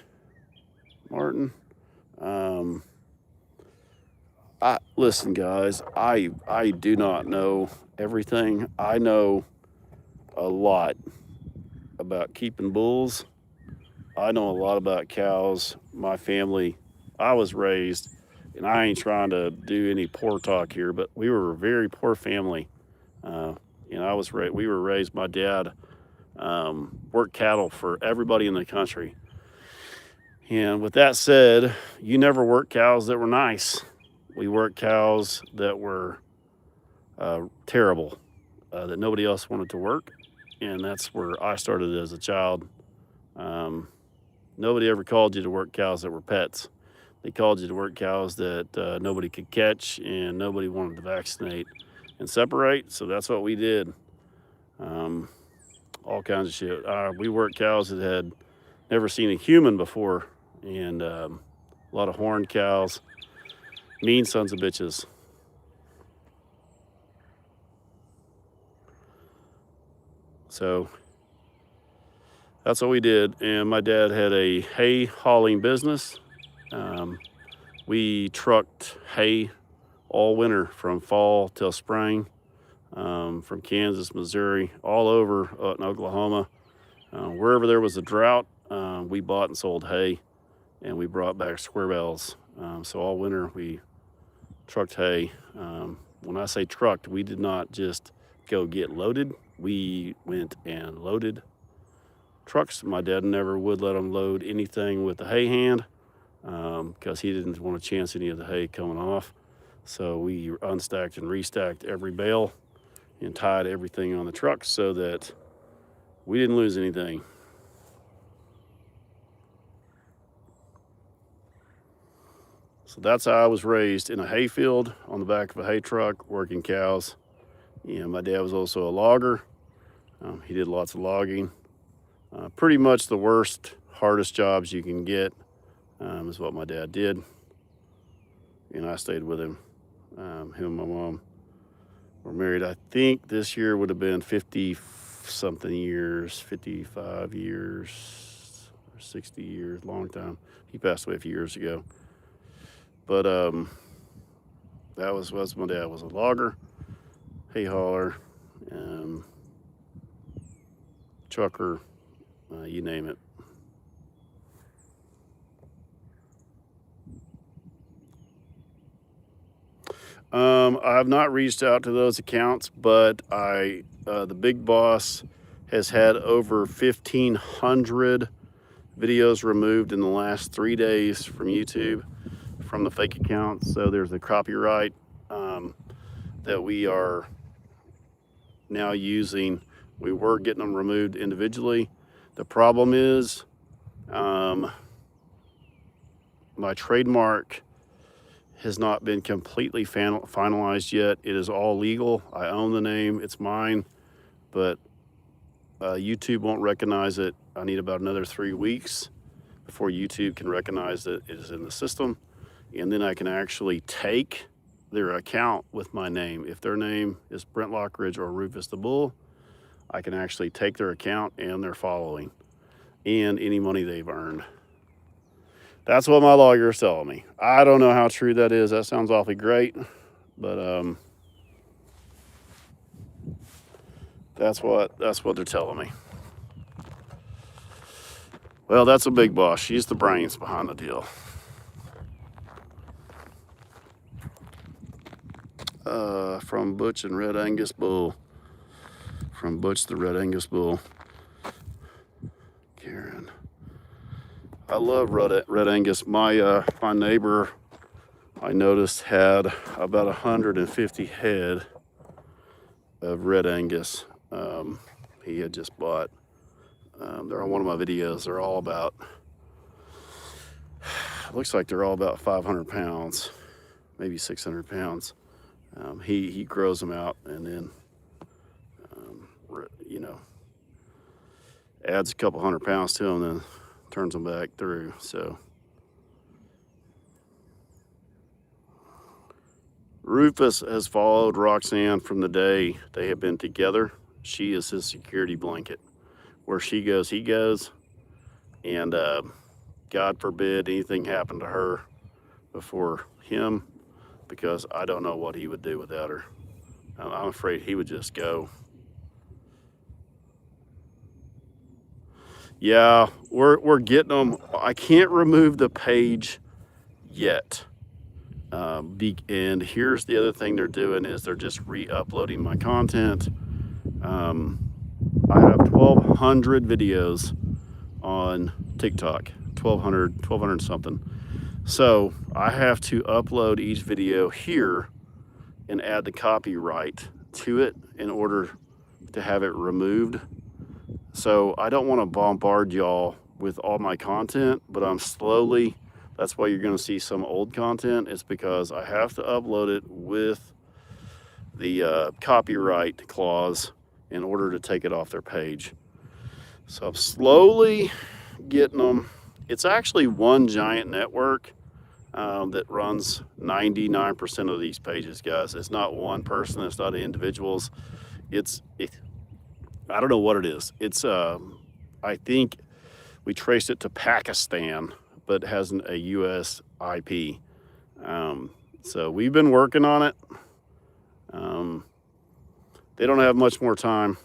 Listen, guys, I do not know everything. I know a lot about keeping bulls. I know a lot about cows. My family, I was raised, and I ain't trying to do any poor talk here, but we were a very poor family. We were raised, my dad worked cattle for everybody in the country. And with that said, you never worked cows that were nice. We worked cows that were terrible, that nobody else wanted to work. And that's where I started as a child. Nobody ever called you to work cows that were pets. They called you to work cows that nobody could catch and nobody wanted to vaccinate and separate. So that's what we did. All kinds of shit. We worked cows that had never seen a human before, and a lot of horned cows, mean sons of bitches. So that's what we did. And my dad had a hay hauling business. We trucked hay all winter from fall till spring, from Kansas, Missouri, all over in Oklahoma. Wherever there was a drought, we bought and sold hay, and we brought back square bales. So all winter we trucked hay. When I say trucked, we did not just go get loaded. We went and loaded trucks. My dad never would let them load anything with the hay hand because he didn't want to chance any of the hay coming off. So we unstacked and restacked every bale and tied everything on the truck so that we didn't lose anything. So that's how I was raised, in a hayfield on the back of a hay truck working cows. And my dad was also a logger. He did lots of logging. Pretty much the worst, hardest jobs you can get is what my dad did. And I stayed with him. Him and my mom were married, I think this year would have been 50-something years, 55 years, or 60 years, long time. He passed away a few years ago. But that was my dad was a logger, hay hauler, trucker, you name it. I have not reached out to those accounts, but the big boss has had over 1,500 videos removed in the last 3 days from YouTube from the fake accounts. So there's a copyright that we are now using. We were getting them removed individually. The problem is my trademark has not been completely finalized yet. It is all legal. I own the name, it's mine, but YouTube won't recognize it. I need about another 3 weeks before YouTube can recognize that it is in the system. And then I can actually take their account with my name. If their name is Brent Lockridge or Rufus the Bull, I can actually take their account and their following and any money they've earned. That's what my lawyer is telling me. I don't know how true that is. That sounds awfully great, but that's what they're telling me. Well, that's a big boss. She's the brains behind the deal. from Butch and Red Angus Bull. From Butch the Red Angus Bull. Karen. I love Red Angus. My neighbor, I noticed, had about 150 head of Red Angus. He had just bought. They're on one of my videos. They're all about, looks like they're all about 500 pounds, maybe 600 pounds. He grows them out and then, you know, adds a couple hundred pounds to them, then turns them back through. So Rufus has followed Roxanne from the day they have been together. She is his security blanket. Where she goes, he goes. And God forbid anything happened to her before him, because I don't know what he would do without her. I'm afraid he would just go. Yeah, we're getting them. I can't remove the page yet. And here's the other thing they're doing is they're just re-uploading my content. I have 1,200 videos on TikTok, 1,200 something. So I have to upload each video here and add the copyright to it in order to have it removed. So I don't want to bombard y'all with all my content, but I'm slowly, that's why you're going to see some old content. It's because I have to upload it with the copyright clause in order to take it off their page. So I'm slowly getting them. It's actually one giant network that runs 99% of these pages, guys. It's not one person. It's not individuals. I don't know what it is. It's I think we traced it to Pakistan, but it has a US IP. So we've been working on it. They don't have much more time.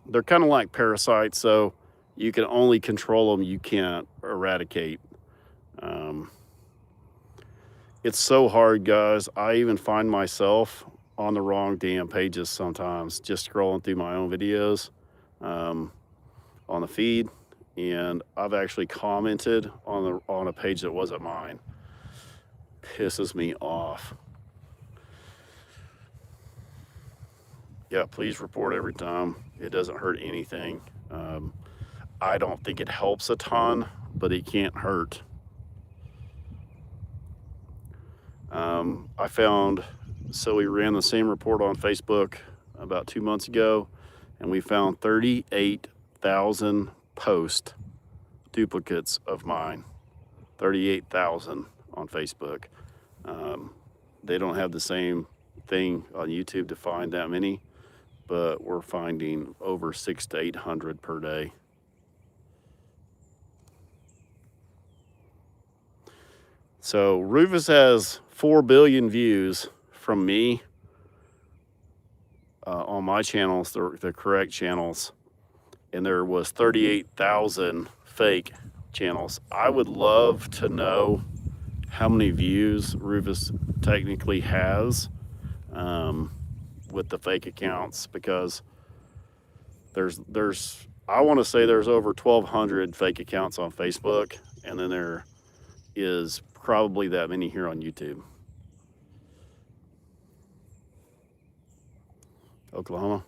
They're kind of like parasites, so you can only control them, you can't eradicate. It's so hard, guys. I even find myself on the wrong damn pages sometimes, just scrolling through my own videos on the feed, and I've actually commented on a page that wasn't mine. Pisses me off. Yeah, please report every time. It doesn't hurt anything. I don't think it helps a ton, but it can't hurt. So we ran the same report on Facebook about 2 months ago, and we found 38,000 post duplicates of mine. 38,000 on Facebook. They don't have the same thing on YouTube to find that many, but we're finding over 600 to 800 per day. So Rufus has 4 billion views from me on my channels, the correct channels, and there was 38,000 fake channels. I would love to know how many views Rufus technically has with the fake accounts, because I want to say there's over 1,200 fake accounts on Facebook, and then there is probably that many here on YouTube. Oklahoma.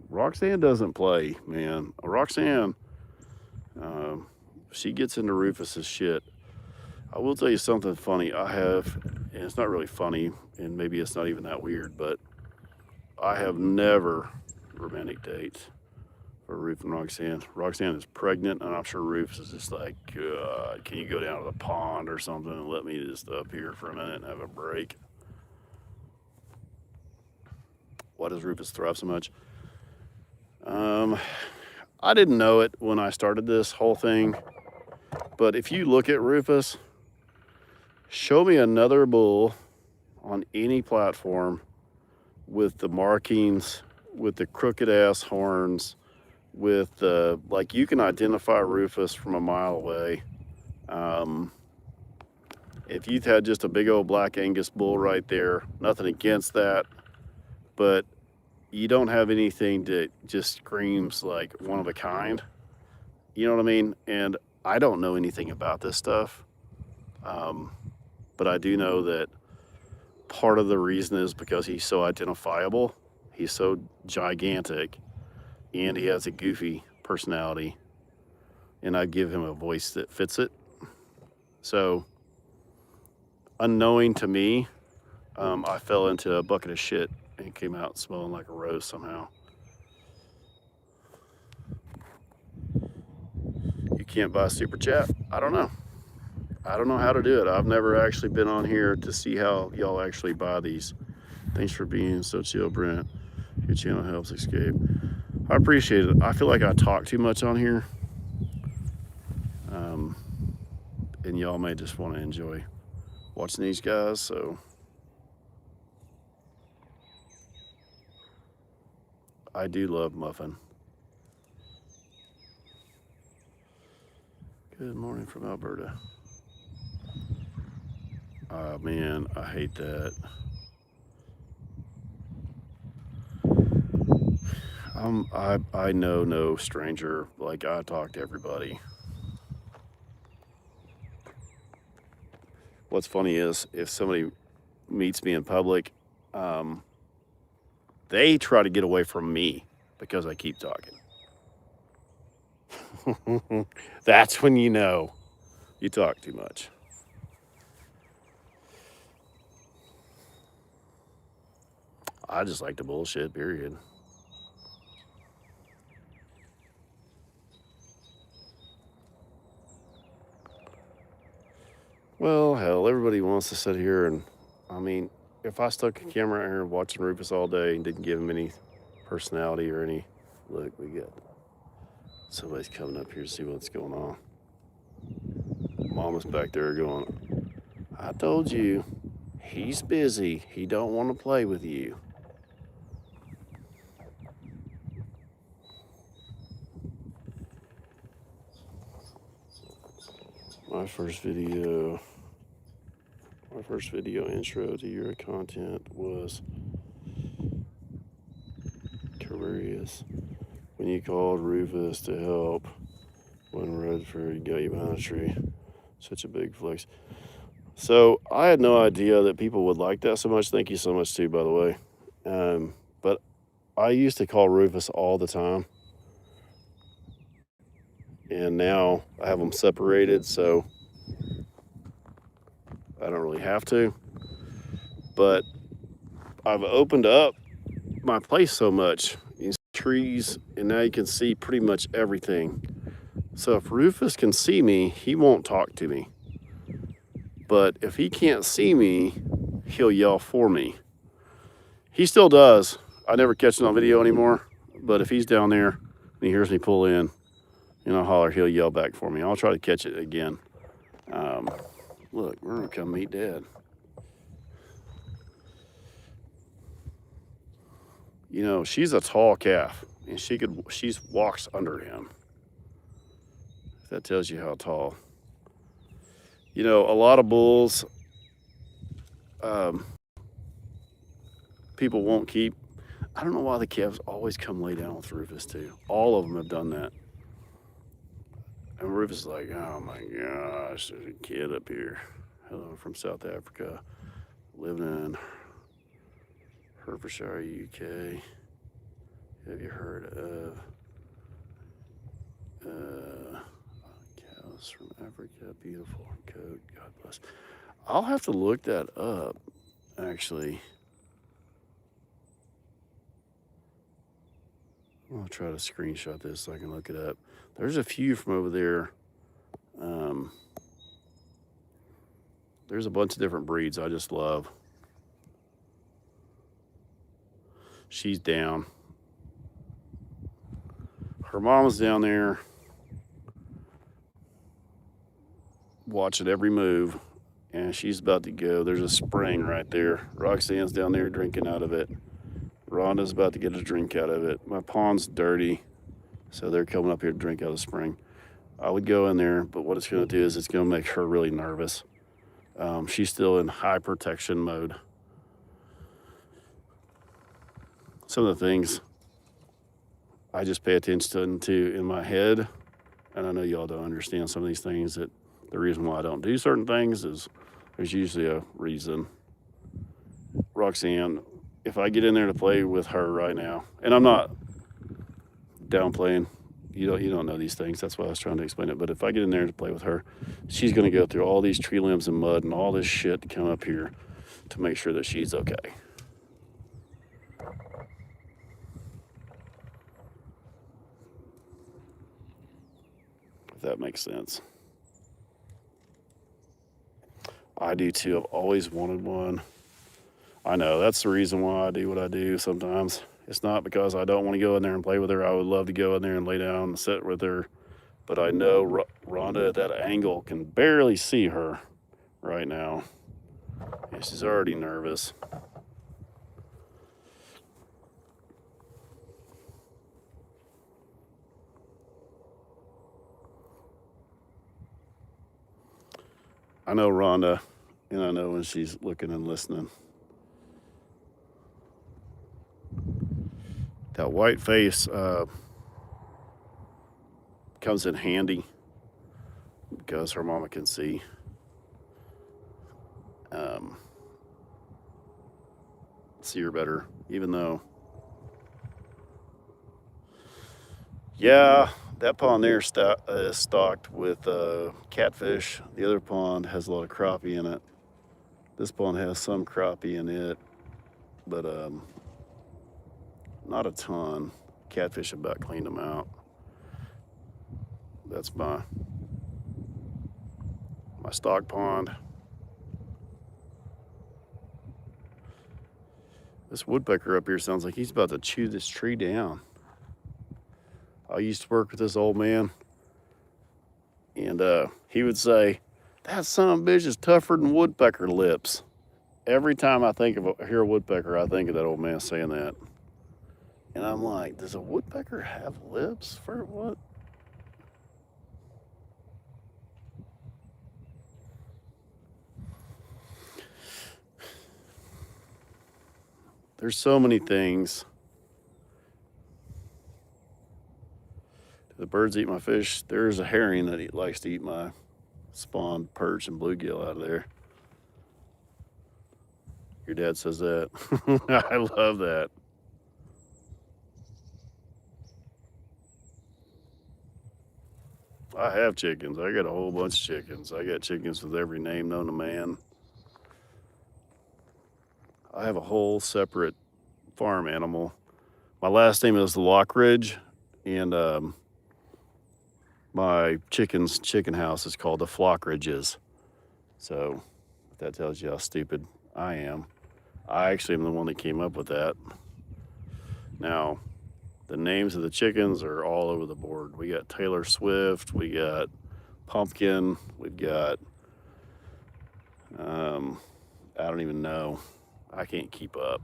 Roxanne doesn't play, man. Roxanne, she gets into Rufus's shit. I will tell you something funny. And it's not really funny, and maybe it's not even that weird, but I have never romantic dates for Rufus and Roxanne. Roxanne is pregnant, and I'm sure Rufus is just like, God, can you go down to the pond or something and let me just up here for a minute and have a break? Why does Rufus thrive so much? I didn't know it when I started this whole thing, but if you look at Rufus, show me another bull on any platform with the markings, with the crooked ass horns, with like you can identify Rufus from a mile away If you've had just a big old black Angus bull right there, nothing against that, but you don't have anything that just screams like one of a kind. You know what I mean? And I don't know anything about this stuff, but I do know that part of the reason is because he's so identifiable. He's so gigantic, and he has a goofy personality, and I give him a voice that fits it. So, unknowing to me, I fell into a bucket of shit and came out smelling like a rose somehow. You can't buy a super chat? I don't know. I don't know how to do it. I've never actually been on here to see how y'all actually buy these. Thanks for being so chill, Brent. Your channel helps escape. I appreciate it. I feel like I talk too much on here. And y'all may just want to enjoy watching these guys, so I do love Muffin. Good morning from Alberta. Oh man, I hate that. I know no stranger. Like, I talk to everybody. What's funny is if somebody meets me in public, they try to get away from me because I keep talking. That's when you know you talk too much. I just like to bullshit, period. Well, hell, everybody wants to sit here and, I mean, if I stuck a camera out here watching Rufus all day and didn't give him any personality or any, look, we got somebody's coming up here to see what's going on. Mama's back there going, I told you, he's busy. He don't want to play with you. My first video intro to your content was curious when you called Rufus to help when Redford got you behind a tree. Such a big flex. So I had no idea that people would like that so much. Thank you so much too, by the way. But I used to call Rufus all the time. And now I have them separated, so I don't really have to. But I've opened up my place so much. You see trees, and now you can see pretty much everything. So if Rufus can see me, he won't talk to me. But if he can't see me, he'll yell for me. He still does. I never catch it on video anymore. But if he's down there and he hears me pull in, and I holler, he'll yell back for me. I'll try to catch it again. Look, we're gonna come meet Dad. You know, she's a tall calf, and she walks under him. If that tells you how tall. You know, a lot of bulls, people won't keep. I don't know why the calves always come lay down with Rufus too. All of them have done that. And Rufus is like, oh my gosh, there's a kid up here. Hello from South Africa, living in Hertfordshire, UK. Have you heard of cows from Africa? Beautiful coat, God bless. I'll have to look that up, actually. I'll try to screenshot this so I can look it up. There's a few from over there. There's a bunch of different breeds I just love. She's down. Her mom's down there watching every move, and she's about to go. There's a spring right there. Roxanne's down there drinking out of it. Rhonda's about to get a drink out of it. My pond's dirty, so they're coming up here to drink out of the spring. I would go in there, but what it's going to do is it's going to make her really nervous. She's still in high protection mode. Some of the things I just pay attention to in my head, and I know y'all don't understand some of these things, that the reason why I don't do certain things is there's usually a reason. Roxanne, if I get in there to play with her right now, and I'm not downplaying, you don't know these things, that's why I was trying to explain it, but if I get in there to play with her, she's going to go through all these tree limbs and mud and all this shit to come up here to make sure that she's okay. If that makes sense. I do too. I've always wanted one. I know that's the reason why I do what I do sometimes. It's not because I don't want to go in there and play with her. I would love to go in there and lay down and sit with her. But I know Rhonda at that angle can barely see her right now. And she's already nervous. I know Rhonda, and I know when she's looking and listening. That white face comes in handy because her mama can see. See her better, even though, yeah, that pond there is stocked with catfish. The other pond has a lot of crappie in it. This pond has some crappie in it, but not a ton. Catfish about cleaned them out. That's my stock pond. This woodpecker up here sounds like he's about to chew this tree down. I used to work with this old man, and he would say, "That son of a bitch is tougher than woodpecker lips." Every time I hear a woodpecker, I think of that old man saying that. And I'm like, does a woodpecker have lips for what? There's so many things. Do the birds eat my fish? There's a herring that likes to eat my spawned perch and bluegill out of there. Your dad says that. I love that. I have chickens. I got a whole bunch of chickens. I got chickens with every name known to man. I have a whole separate farm animal. My last name is Lockridge, and my chicken house is called the Flockridges. So if that tells you how stupid I am. I actually am the one that came up with that. Now, the names of the chickens are all over the board. We got Taylor Swift, we got Pumpkin, we've got, I don't even know. I can't keep up.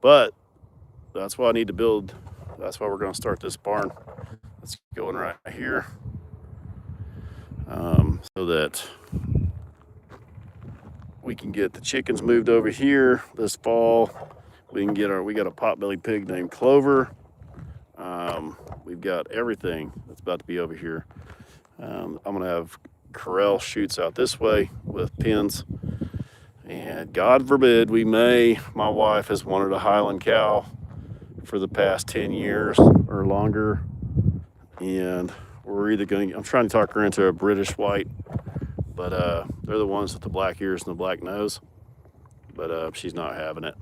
But that's why I need to build. That's why we're going to start this barn. It's going right here. So that we can get the chickens moved over here this fall. We got a potbelly pig named Clover. We've got everything that's about to be over here. I'm going to have corral chutes out this way with pins. And God forbid my wife has wanted a Highland cow for the past 10 years or longer. And we're either I'm trying to talk her into a British white, but they're the ones with the black ears and the black nose. But she's not having it.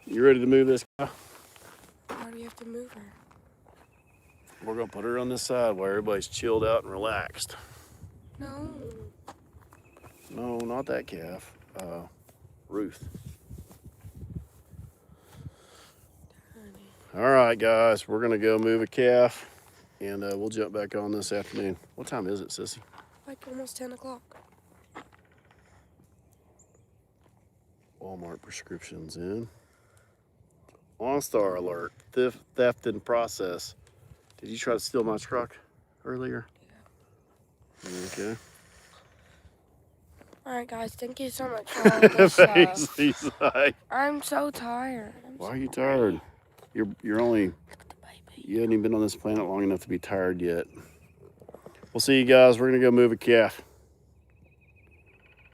You ready to move this cow? Why do you have to move her? We're gonna put her on this side where everybody's chilled out and relaxed. No. No, not that calf. Ruth. All right, guys, we're gonna go move a calf, and we'll jump back on this afternoon. What time is it, Sissy? Like almost 10 o'clock. Walmart prescriptions in. OnStar alert. Theft in process. Did you try to steal my truck earlier? Yeah. Okay. All right, guys. Thank you so much for all this stuff. He's like, I'm so tired. why are you tired? You're only, you hadn't even been on this planet long enough to be tired yet. We'll see you guys. We're gonna go move a calf.